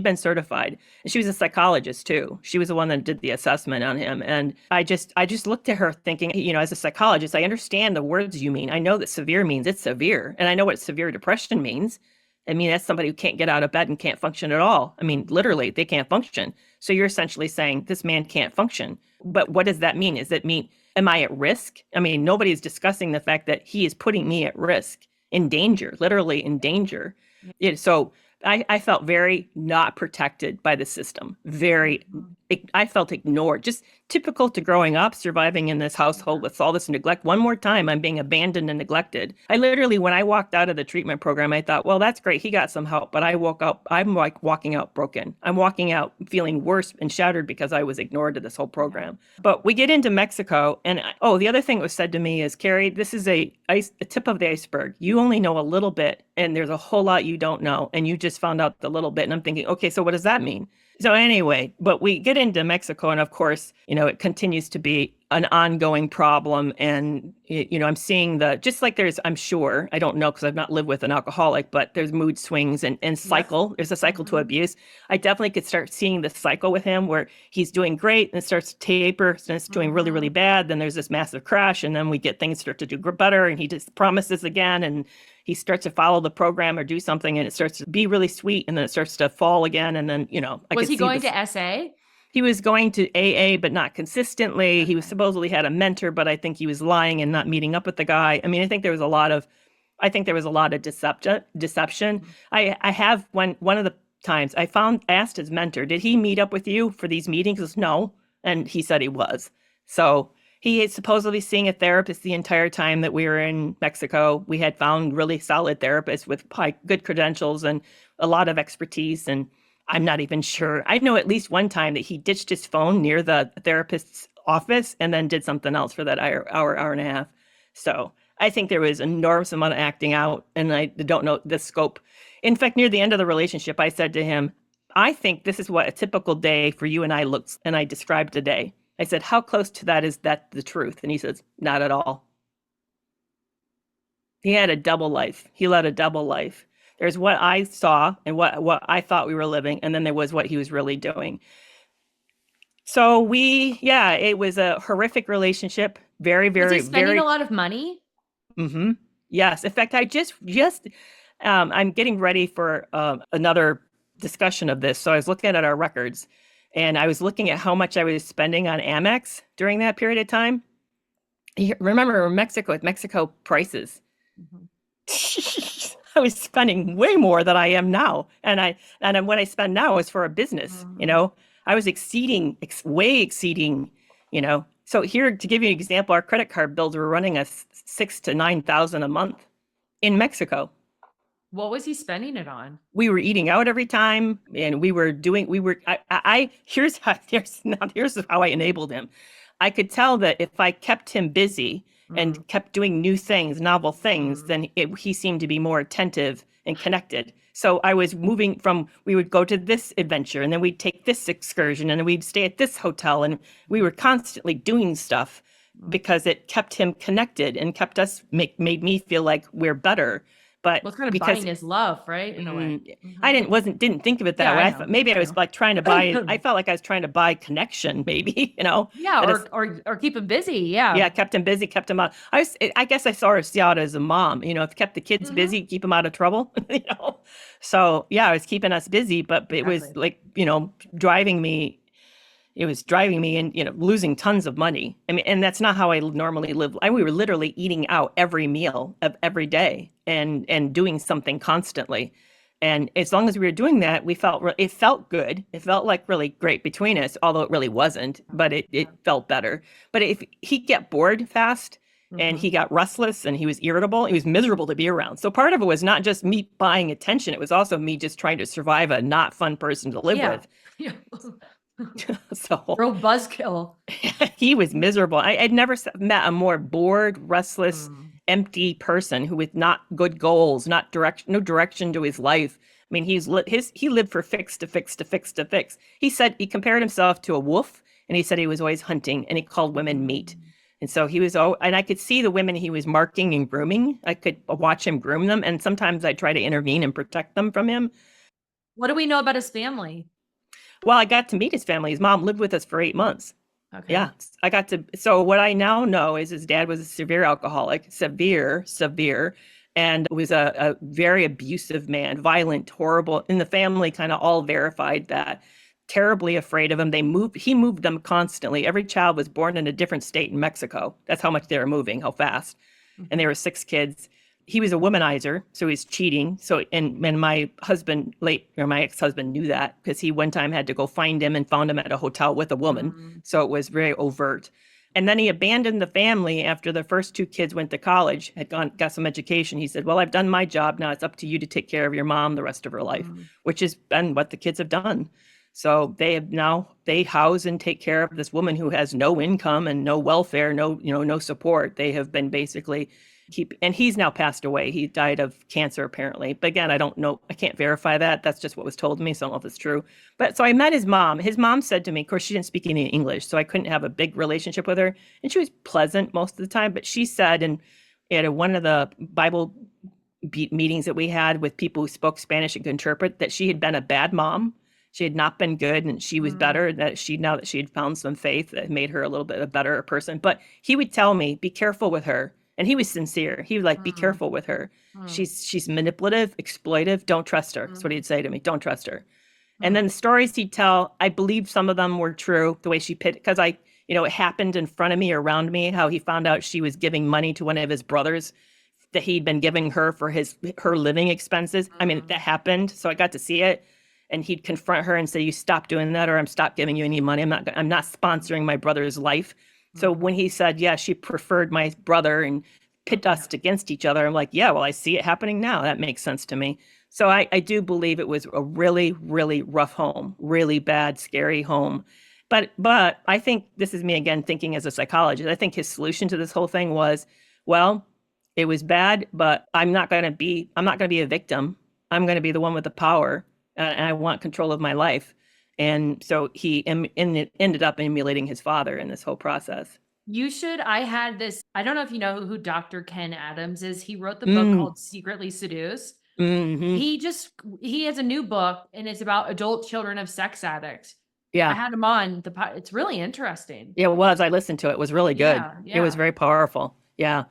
been certified. And she was a psychologist too. She was the one that did the assessment on him. And I just looked at her thinking, as a psychologist, I understand the words you mean. I know that severe means it's severe. And I know what severe depression means. That's somebody who can't get out of bed and can't function at all. Literally, they can't function. So you're essentially saying this man can't function. But what does that mean? Does it mean, am I at risk? Nobody's discussing the fact that he is putting me at risk, in danger, literally in danger. So I felt very not protected by the system. I felt ignored. Just typical to growing up, surviving in this household with all this neglect. One more time, I'm being abandoned and neglected. I literally, when I walked out of the treatment program, I thought, well, that's great. He got some help. But I woke up, I'm like walking out broken. I'm walking out feeling worse and shattered because I was ignored to this whole program. But we get into Mexico. And the other thing that was said to me is, Kerry, this is a tip of the iceberg. You only know a little bit. And there's a whole lot you don't know. And you just found out the little bit. And I'm thinking, okay, so what does that mean? So anyway, but we get into Mexico, and of course, it continues to be an ongoing problem. And, I'm seeing just like I'm sure, I don't know because I've not lived with an alcoholic, but there's mood swings and cycle. Yes. There's a cycle to abuse. I definitely could start seeing the cycle with him where he's doing great and it starts to taper and it's doing really, really bad. Then there's this massive crash and then we get things start to do better and he just promises again and he starts to follow the program or do something and it starts to be really sweet and then it starts to fall again. And then, was he going to SA? He was going to AA, but not consistently. He was supposedly had a mentor, but I think he was lying and not meeting up with the guy. I think there was a lot of deception. I have one of the times I asked his mentor, did he meet up with you for these meetings? He goes, no. And he said he was. So he is supposedly seeing a therapist the entire time that we were in Mexico. We had found really solid therapists with good credentials and a lot of expertise. And I'm not even sure. I know at least one time that he ditched his phone near the therapist's office and then did something else for that hour and a half. So I think there was an enormous amount of acting out, and I don't know the scope. In fact, near the end of the relationship, I said to him, I think this is what a typical day for you and I looks, and I described the day. I said, how close to that is that the truth? And he says, not at all. He had a double life. He led a double life. There's what I saw and what I thought we were living, and then there was what he was really doing. So it was a horrific relationship. Very, Was he very, spending very. a lot of money? Hmm. Yes. In fact, I'm getting ready for another discussion of this. So I was looking at our records, and I was looking at how much I was spending on Amex during that period of time. Remember Mexico prices. Mhm. I was spending way more than I am now, and what I spend now is for a business. Mhm. I was way exceeding. So here to give you an example, our credit card bills were running us 6 to 9 thousand a month in Mexico. What was he spending it on? We were eating out every time, and here's how I enabled him. I could tell that if I kept him busy Mm. and kept doing new things, novel things, Mm. then he seemed to be more attentive and connected. So I was moving from, we would go to this adventure, and then we'd take this excursion, and then we'd stay at this hotel, and we were constantly doing stuff because it kept him connected and kept us made me feel like we're better. But Well, it's kind of because buying his love, right? In a way. I Mhm. didn't think of it that Yeah, way. I I know. maybe I I was know. like trying to buy. I felt like I was trying to buy connection, maybe Yeah, that is. or keep him busy. Yeah. Yeah, kept him busy, kept him out. I guess I saw it as a mom. If kept the kids Hmm. busy, keep them out of trouble. So yeah, I was keeping us busy, but it was Exactly. like driving me. It was driving me and losing tons of money. I mean, and that's not how I normally live. We were literally eating out every meal of every day and doing something constantly. And as long as we were doing that, it felt good. It felt like really great between us, although it really wasn't, but it felt better. But if he'd get bored fast and Hmm. he got restless and he was irritable, he was miserable to be around. So part of it was not just me buying attention, it was also me just trying to survive a not fun person to live Yeah. with. Yeah. So Real buzzkill. he was miserable. I'd never met a more bored, restless, Mm. empty person who with not good goals, not direction, no direction to his life. I mean, he lived for fix to fix to fix to fix. He said he compared himself to a wolf, and he said he was always hunting, and he called women meat. And so and I could see the women he was marking and grooming. I could watch him groom them, and sometimes I'd try to intervene and protect them from him. What do we know about his family? Well, I got to meet his family. His mom lived with us for 8 months. Okay. Yeah, I got to. So what I now know is his dad was a severe alcoholic, severe, and was a very abusive man, violent, horrible. In the family, kind of all verified that. Terribly afraid of him. He moved them constantly. Every child was born in a different state in Mexico. That's how much they were moving, how fast. And Mhm. there were 6 kids. He was a womanizer, so he's cheating. So and my my ex-husband knew that because he one time had to go find him and found him at a hotel with a woman. Mm. So it was very overt. And then he abandoned the family after the first 2 kids went to college, got some education. He said, "Well, I've done my job. Now it's up to you to take care of your mom the rest of her life," Mm. which has been what the kids have done. So they house and take care of this woman who has no income and no welfare, no support. They have been basically and he's now passed away. He died of cancer apparently. But again, I don't know. I can't verify that. That's just what was told to me. So I don't know if it's true. But so I met his mom. His mom said to me, of course, she didn't speak any English, so I couldn't have a big relationship with her. And she was pleasant most of the time. But she said, and at one of the Bible meetings that we had with people who spoke Spanish and could interpret, that she had been a bad mom. She had not been good, and she was better. Now that she had found some faith, that made her a little bit a better person. But he would tell me, "Be careful with her," and he was sincere. He would like, "Be Mm. careful with her. Mm. She's manipulative, exploitive. Don't trust her." That's what Mm. he'd say to me. Don't trust her. And Mm. then the stories he'd tell, I believe some of them were true. The way she pitched, because it happened in front of me, around me. How he found out she was giving money to one of his brothers that he'd been giving her for her living expenses. I mean, that happened, so I got to see it. And he'd confront her and say, "You stop doing that, or I'm stop giving you any money. I'm not sponsoring my brother's life." So when he said, "Yeah, she preferred my brother and pit us against each other," I'm like, "Yeah, well, I see it happening now. That makes sense to me." So I do believe it was a really, really rough home, really bad, scary home. But I think this is me again thinking as a psychologist. I think his solution to this whole thing was, well, it was bad, but I'm not going to be a victim. I'm going to be the one with the power, and I want control of my life. And so he ended up emulating his father in this whole process. I had this, I don't know if you know who Dr. Ken Adams is. He wrote the book Mm, called Secretly Seduced. hmm He has a new book and it's about adult children of sex addicts. Yeah. I had him on it's really interesting. Yeah, it was. I listened to it. It was really good. Yeah. It was very powerful. Yeah.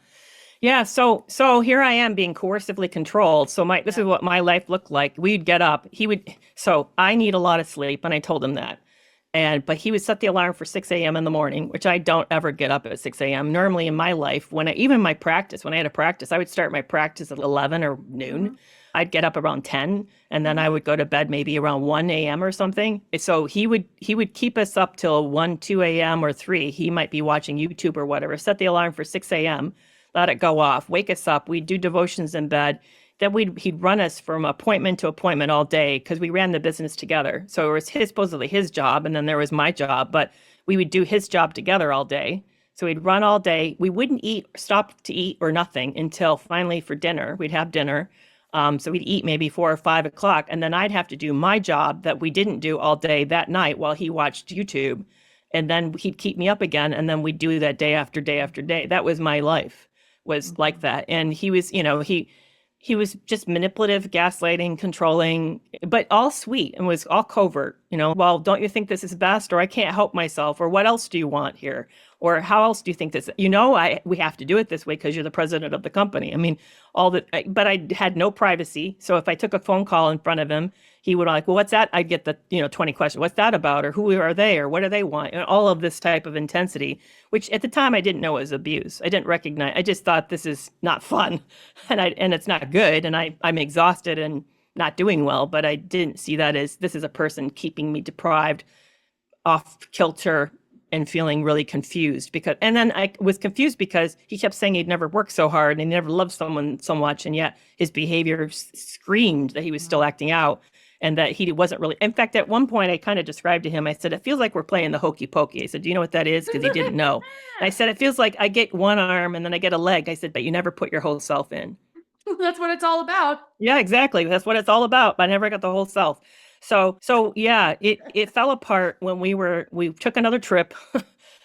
Yeah, so here I am being coercively controlled. So this is what my life looked like. We'd get up. So I need a lot of sleep, and I told him that. But he would set the alarm for 6 a.m. in the morning, which I don't ever get up at 6 a.m. Normally in my life, even my practice, when I had a practice, I would start my practice at 11 or noon. Mm-hmm. I'd get up around 10, and then I would go to bed maybe around 1 a.m. or something. So he would keep us up till 1, 2 a.m. or 3. He might be watching YouTube or whatever, set the alarm for 6 a.m., let it go off, wake us up. We'd do devotions in bed. Then he'd run us from appointment to appointment all day because we ran the business together. So it was supposedly his job, and then there was my job, but we would do his job together all day. So we'd run all day. We wouldn't stop to eat or nothing until finally for dinner. We'd have dinner. So we'd eat maybe 4 or 5 o'clock, and then I'd have to do my job that we didn't do all day that night while he watched YouTube. And then he'd keep me up again, and then we'd do that day after day after day. That was my life, was like that. And he was, he was just manipulative, gaslighting, controlling, but all sweet and was all covert. Well, don't you think this is best? Or I can't help myself? Or what else do you want here? Or how else do you think this? We have to do it this way because you're the president of the company. I mean, but I had no privacy. So if I took a phone call in front of him, he would like, well, what's that? I'd get the 20 questions. What's that about? Or who are they? Or what do they want? And all of this type of intensity, which at the time I didn't know was abuse. I didn't recognize. I just thought this is not fun, and it's not good. And I'm exhausted and not doing well. But I didn't see that as this is a person keeping me deprived, off kilter, and feeling really confused and then I was confused because he kept saying he'd never worked so hard and he never loved someone so much. And yet his behavior screamed that he was still acting out and that he wasn't really. In fact, at one point I kind of described to him, I said, it feels like we're playing the hokey pokey. I said, do you know what that is? Because he didn't know. And I said, it feels like I get one arm and then I get a leg. I said, but you never put your whole self in. That's what it's all about. Yeah, exactly. That's what it's all about. But I never got the whole self. So yeah, it fell apart when we took another trip.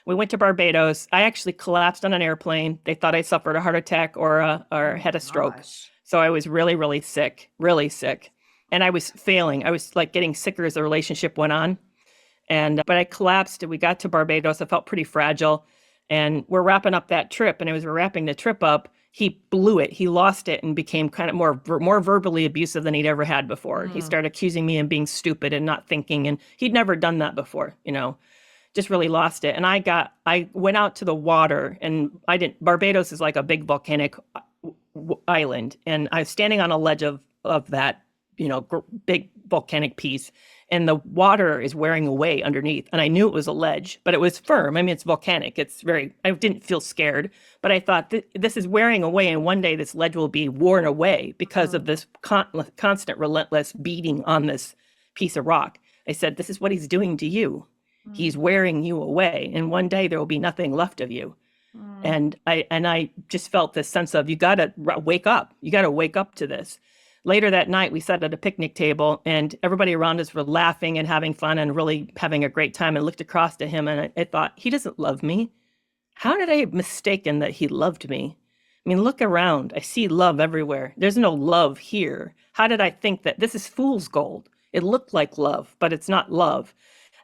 We went to Barbados. I actually collapsed on an airplane. They thought I suffered a heart attack or had a stroke. Gosh. So I was really, really sick. And I was failing. I was like getting sicker as the relationship went on. But I collapsed and we got to Barbados. I felt pretty fragile. And we're wrapping up that trip. And as we're wrapping the trip up, he blew it. He lost it and became kind of more verbally abusive than he'd ever had before. He started accusing me of being stupid and not thinking. And he'd never done that before, just really lost it. And I went out to the water and Barbados is like a big volcanic island. And I was standing on a ledge of that, big volcanic piece. And the water is wearing away underneath. And I knew it was a ledge, but it was firm. I mean, it's volcanic. I didn't feel scared, but I thought this is wearing away. And one day this ledge will be worn away because of this constant, relentless beating on this piece of rock. I said, this is what he's doing to you. He's wearing you away. And one day there will be nothing left of you. And I just felt this sense of, you got to wake up. You got to wake up to this. Later that night, we sat at a picnic table and everybody around us were laughing and having fun and really having a great time. And looked across to him and I thought, he doesn't love me. How did I have mistaken that he loved me? I mean, look around. I see love everywhere. There's no love here. How did I think that this is fool's gold? It looked like love, but it's not love.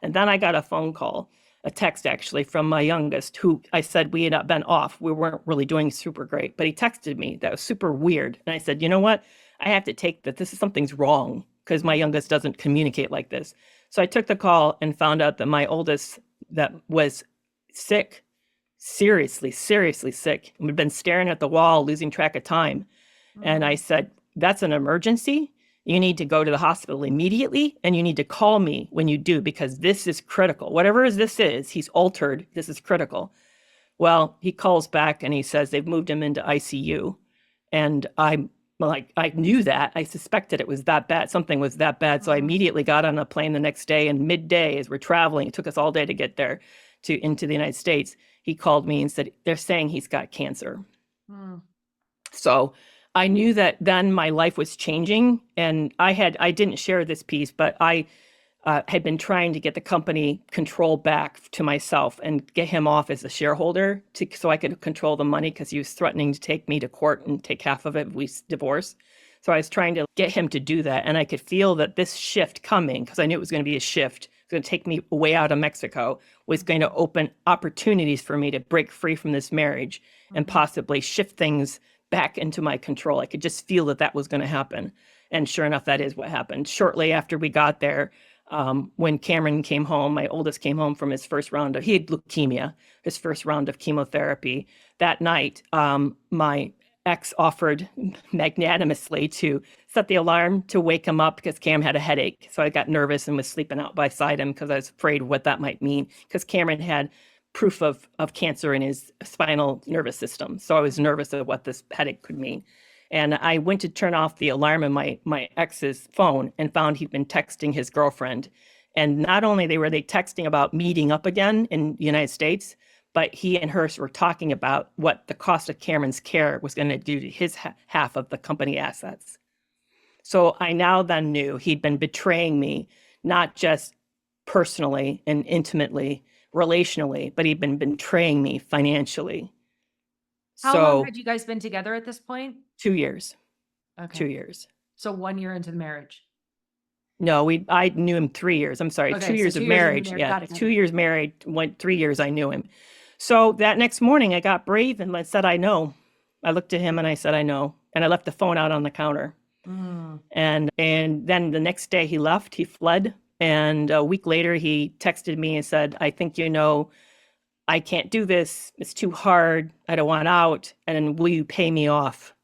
And then I got a phone call, a text actually from my youngest, who I said we had not been off. We weren't really doing super great, but he texted me. That was super weird. And I said, you know what? I have to take that. Something's wrong because my youngest doesn't communicate like this. So I took the call and found out that my oldest that was sick, seriously sick, and we'd been staring at the wall, losing track of time. And I said, that's an emergency. You need to go to the hospital immediately and you need to call me when you do because this is critical. Whatever this is, he's altered. This is critical. Well, he calls back and he says they've moved him into ICU. And I knew that. I suspected it was that bad. Something was that bad. So I immediately got on a plane the next day and midday as we're traveling, it took us all day to get there into the United States. He called me and said, they're saying he's got cancer. So I knew that then my life was changing and I didn't share this piece, but I had been trying to get the company control back to myself and get him off as a shareholder so I could control the money because he was threatening to take me to court and take half of it if we divorce. So I was trying to get him to do that. And I could feel that this shift coming because I knew it was going to be a shift going to take me way out of Mexico, was going to open opportunities for me to break free from this marriage and possibly shift things back into my control. I could just feel that that was going to happen. And sure enough, that is what happened. Shortly after we got there, when Cameron came home, my oldest came home from his first round of, he had leukemia, his first round of chemotherapy. That night, my ex offered magnanimously to set the alarm to wake him up because Cam had a headache. So I got nervous and was sleeping out beside him because I was afraid what that might mean, because Cameron had proof of cancer in his spinal nervous system. So I was nervous of what this headache could mean. And I went to turn off the alarm on my ex's phone and found he'd been texting his girlfriend. And not only were they texting about meeting up again in the United States, but he and her were talking about what the cost of Cameron's care was going to do to his half of the company assets. So I now then knew he'd been betraying me, not just personally and intimately, relationally, but he'd been betraying me financially. How long had you guys been together at this point? 2 years. Okay. 2 years. So 1 year into the marriage. No, I knew him 3 years. I'm sorry, Okay, 2 years of marriage. Yeah, Got it. 2 years married, 3 years I knew him. So that next morning I got brave and I said, I know. I looked at him and I said, I know. And I left the phone out on the counter. And then the next day he left, he fled. And a week later he texted me and said, I think you know, I can't do this. It's too hard. I don't want out. And will you pay me off?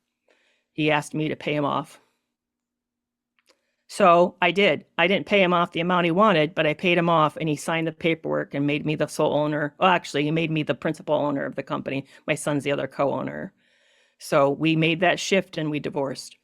He asked me to pay him off. So I did. I didn't pay him off the amount he wanted, but I paid him off and he signed the paperwork and made me the sole owner. Well, actually, he made me the principal owner of the company. My son's the other co-owner. So we made that shift and we divorced.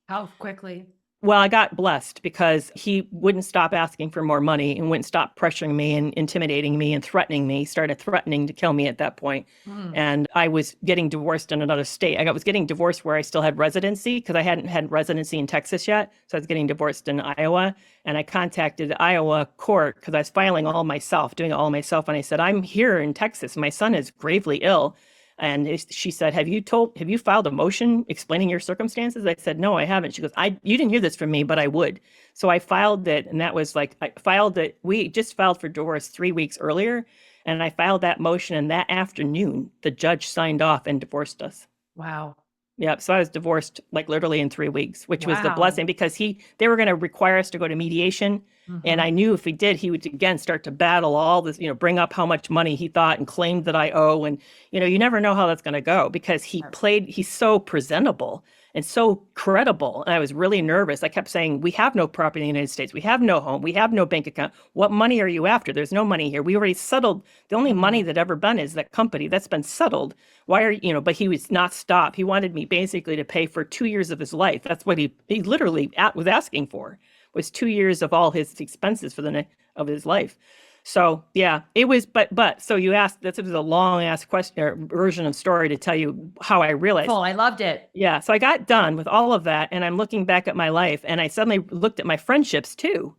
How quickly? Well, I got blessed because he wouldn't stop asking for more money and wouldn't stop pressuring me and intimidating me and threatening me. He started threatening to kill me at that point. And I was getting divorced in another state. I was getting divorced where I still had residency because I hadn't had residency in Texas yet. So I was getting divorced in Iowa. And I contacted the Iowa court because I was filing all myself, doing it all myself. And I said, I'm here in Texas. My son is gravely ill. And she said, have you filed a motion explaining your circumstances? I said, no, I haven't. She goes, you didn't hear this from me, but I would. So I filed it. And that was like, I filed it. We just filed for divorce 3 weeks earlier. And I filed that motion. And that afternoon, the judge signed off and divorced us. Wow. Yep. So I was divorced like literally in 3 weeks, which was the blessing because they were going to require us to go to mediation. And I knew if we did, he would again start to battle all this, bring up how much money he thought and claimed that I owe. And, you never know how that's going to go because he's so presentable and so credible. And I was really nervous. I kept saying, we have no property in the United States. We have no home. We have no bank account. What money are you after? There's no money here. We already settled. The only money that ever been is that company that's been settled. Why are but he was not stopped. He wanted me basically to pay for 2 years of his life. That's what he literally was asking for, was 2 years of all his expenses for of his life. So yeah, it was, but so you asked, this was a long ass question or version of story to tell you how I realized. Oh, I loved it. Yeah. So I got done with all of that and I'm looking back at my life and I suddenly looked at my friendships too.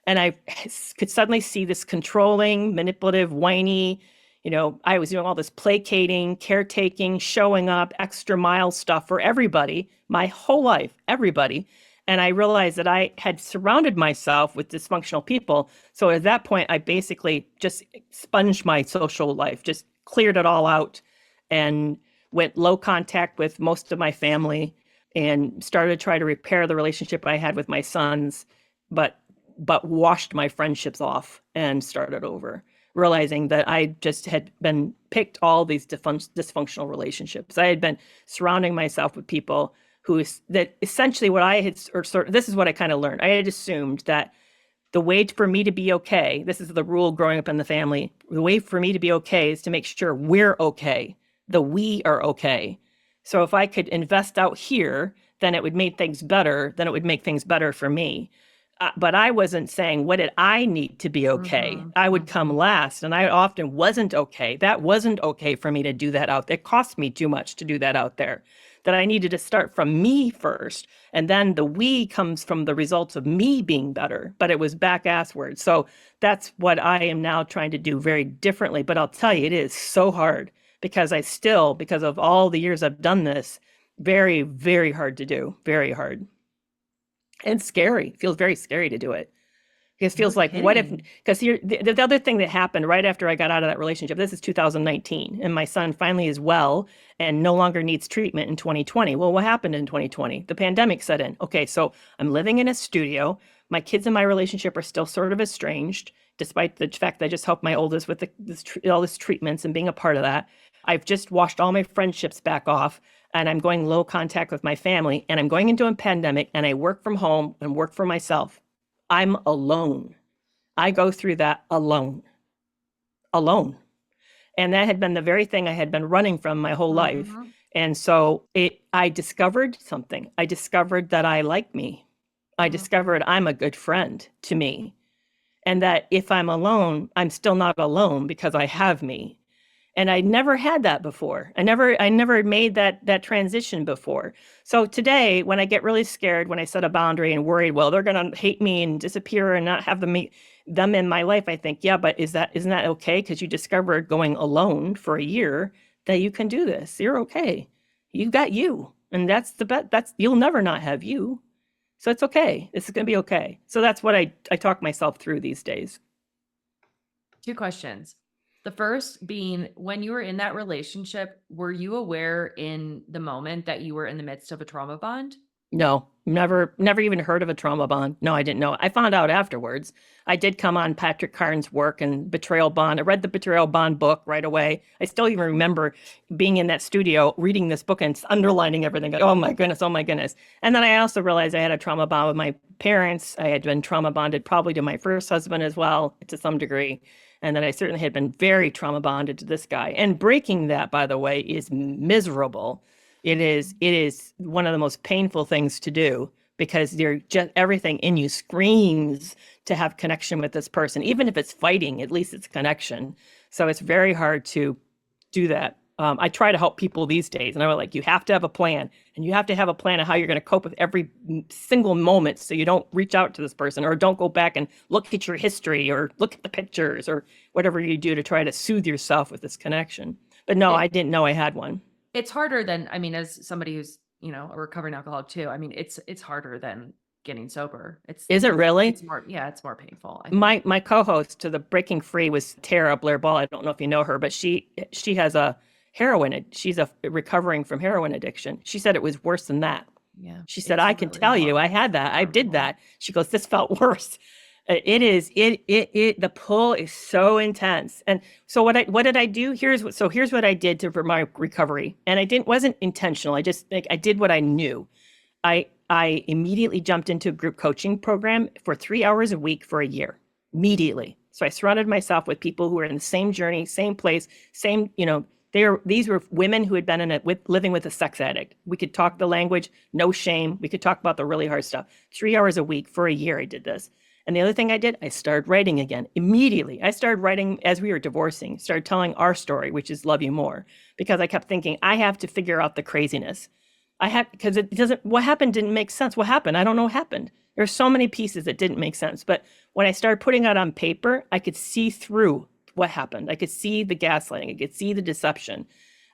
And I could suddenly see this controlling, manipulative, whiny, I was doing all this placating, caretaking, showing up, extra mile stuff for everybody, my whole life, everybody. And I realized that I had surrounded myself with dysfunctional people. So at that point, I basically just sponged my social life, just cleared it all out and went low contact with most of my family and started to try to repair the relationship I had with my sons, but washed my friendships off and started over, realizing that I just had been picked all these dysfunctional relationships. I had been surrounding myself with people that essentially what I had, this is what I kind of learned. I had assumed that the way for me to be okay, this is the rule growing up in the family, the way for me to be okay is to make sure we're okay, we are okay. So if I could invest out here, then it would make things better, then it would make things better for me. But I wasn't saying, what did I need to be okay? I would come last, and I often wasn't okay. That wasn't okay for me to do that out there. It cost me too much to do that out there. That I needed to start from me first. And then the we comes from the results of me being better, but it was back assward. So that's what I am now trying to do very differently. But I'll tell you, it is so hard because because of all the years I've done this, very, very hard to do, very hard. And scary. It feels very scary to do it. It feels No like, what if, kidding. because here, the other thing that happened right after I got out of that relationship, this is 2019, and my son finally is well and no longer needs treatment in 2020. Well, what happened in 2020? The pandemic set in. Okay, so I'm living in a studio. My kids and my relationship are still sort of estranged, despite the fact that I just helped my oldest with all this treatments and being a part of that. I've just washed all my friendships back off, and I'm going low contact with my family, and I'm going into a pandemic, and I work from home and work for myself. I'm alone. I go through that alone. And that had been the very thing I had been running from my whole life. And so I discovered something. I discovered that I like me. I discovered I'm a good friend to me. And that if I'm alone, I'm still not alone because I have me. And I never had that before. I never made that transition before. So today, when I get really scared, when I set a boundary and worried, well, they're going to hate me and disappear and not have them in my life, I think, yeah, but isn't that okay? Because you discovered going alone for a year that you can do this. You're okay. You've got you, and that's you'll never not have you. So it's okay. It's going to be okay. So that's what I talk myself through these days. 2 questions. The first being, when you were in that relationship, were you aware in the moment that you were in the midst of a trauma bond? No, never even heard of a trauma bond. No, I didn't know. I found out afterwards. I did come on Patrick Carnes' work and betrayal bond. I read the betrayal bond book right away. I still even remember being in that studio, reading this book and underlining everything. Oh my goodness, oh my goodness. And then I also realized I had a trauma bond with my parents. I had been trauma bonded probably to my first husband as well, to some degree. And then I certainly had been very trauma bonded to this guy. And breaking that, by the way, is miserable. It is one of the most painful things to do, because you're just, everything in you screams to have connection with this person. Even if it's fighting, at least it's connection. So it's very hard to do that. I try to help people these days, and I was like, you have to have a plan, and you have to have a plan of how you're going to cope with every single moment, so you don't reach out to this person, or don't go back and look at your history, or look at the pictures, or whatever you do to try to soothe yourself with this connection. But no, I didn't know I had one. It's harder than, I mean, as somebody who's, a recovering alcoholic too, I mean, it's harder than getting sober. Is it really? It's more, it's more painful. My co-host to the Breaking Free was Tara Blair Ball. I don't know if you know her, but she has a she's recovering from heroin addiction. She said it was worse than that. Yeah. She said, I can tell you, I had that. I did that. She goes, this felt worse. The pull is so intense. And so what did I do? Here's what I did for my recovery. And wasn't intentional. I did what I knew. I immediately jumped into a group coaching program for 3 hours a week for a year, immediately. So I surrounded myself with people who were in the same journey, same place, same, these were women who had been living with a sex addict. We could talk the language, no shame. We could talk about the really hard stuff. 3 hours a week for a year, I did this. And the other thing I did, I started writing again immediately. I started writing as we were divorcing, started telling our story, which is Love You More, because I kept thinking, I have to figure out the craziness. Because what happened didn't make sense. What happened? I don't know what happened. There's so many pieces that didn't make sense. But when I started putting it on paper, I could see through what happened. I could see the gaslighting. I could see the deception.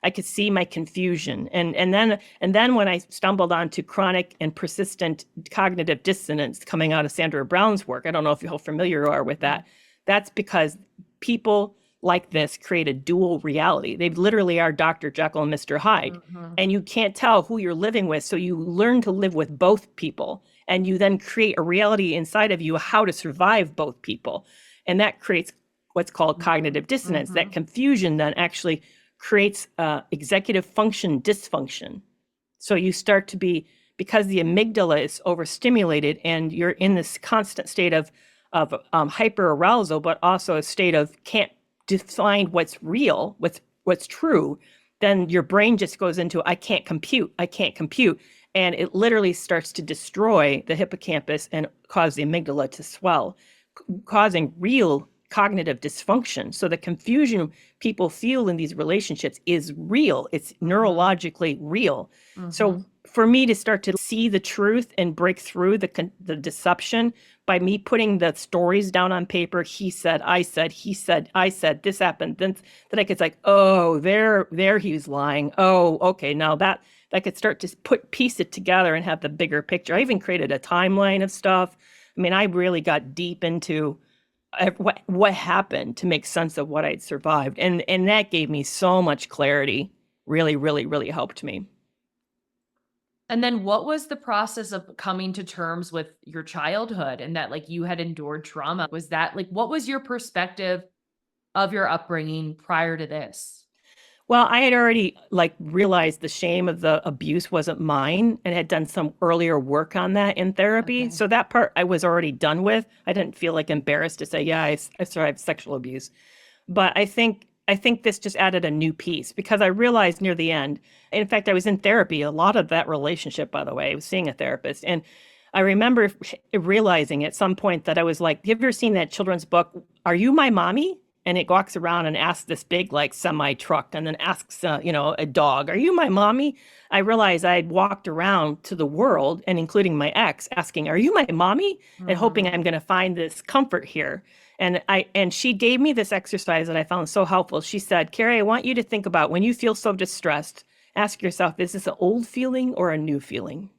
I could see my confusion. And then when I stumbled onto chronic and persistent cognitive dissonance coming out of Sandra Brown's work, I don't know if you're familiar you are with that. That's because people like this create a dual reality. They literally are Dr. Jekyll and Mr. Hyde. And you can't tell who you're living with. So you learn to live with both people. And you then create a reality inside of you how to survive both people. And that creates what's called cognitive dissonance. That confusion then actually creates executive function dysfunction. So you start to be, because the amygdala is overstimulated and you're in this constant state of hyperarousal, but also a state of can't define what's real, what's true, then your brain just goes into, I can't compute. And it literally starts to destroy the hippocampus and cause the amygdala to swell, causing real cognitive dysfunction. So the confusion people feel in these relationships is real. It's neurologically real. So for me to start to see the truth and break through the deception by me putting the stories down on paper, he said, I said, he said, I said, this happened, then I could like, oh, there he's lying. Oh, okay, now that I could start to piece it together and have the bigger picture. I even created a timeline of stuff. I mean, I really got deep into what happened to make sense of what I'd survived. And that gave me so much clarity. Really, really, really helped me. And then what was the process of coming to terms with your childhood and that like you had endured trauma? Was that like, what was your perspective of your upbringing prior to this? Well, I had already like realized the shame of the abuse wasn't mine and had done some earlier work on that in therapy. Okay. So that part I was already done with. I didn't feel like embarrassed to say, yeah, I survived sexual abuse. But I think this just added a new piece because I realized near the end, in fact, I was in therapy, a lot of that relationship, by the way, I was seeing a therapist. And I remember realizing at some point that I was like, have you ever seen that children's book, Are You My Mommy? And it walks around and asks this big, like, semi truck and then asks, a dog, Are you my mommy? I realized I had walked around to the world and including my ex asking, Are you my mommy? And hoping I'm going to find this comfort here. And she gave me this exercise that I found so helpful. She said, Kerry, I want you to think about when you feel so distressed, ask yourself, is this an old feeling or a new feeling?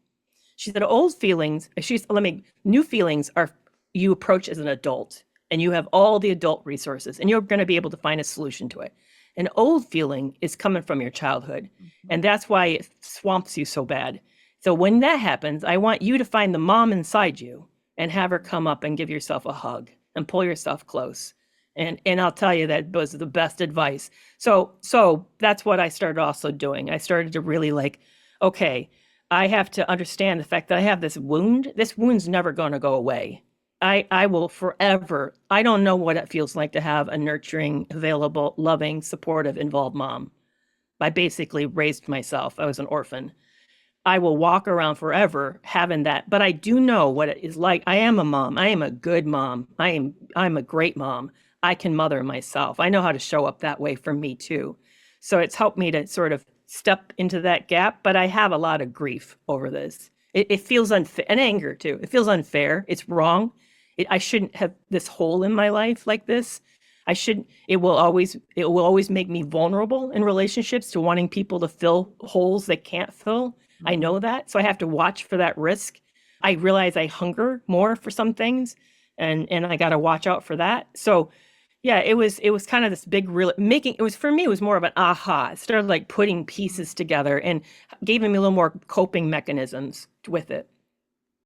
She said, new feelings are you approach as an adult and you have all the adult resources and you're going to be able to find a solution to it. An old feeling is coming from your childhood. And that's why it swamps you so bad. So when that happens, I want you to find the mom inside you and have her come up and give yourself a hug and pull yourself close. And I'll tell you that was the best advice. So that's what I started also doing. I started to really like, okay, I have to understand the fact that I have this wound. This wound's never going to go away. I will forever, I don't know what it feels like to have a nurturing, available, loving, supportive, involved mom. I basically raised myself. I was an orphan. I will walk around forever having that, but I do know what it is like. I am a mom. I am a good mom. I'm a great mom. I can mother myself. I know how to show up that way for me too. So it's helped me to sort of step into that gap, but I have a lot of grief over this. It feels unfair, and anger too. It feels unfair. It's wrong. I shouldn't have this hole in my life like this. It will always make me vulnerable in relationships to wanting people to fill holes they can't fill. I know that. So I have to watch for that risk. I realize I hunger more for some things and I got to watch out for that. So yeah, it was kind of this big for me, it was more of an aha. It started like putting pieces together and gave me a little more coping mechanisms with it.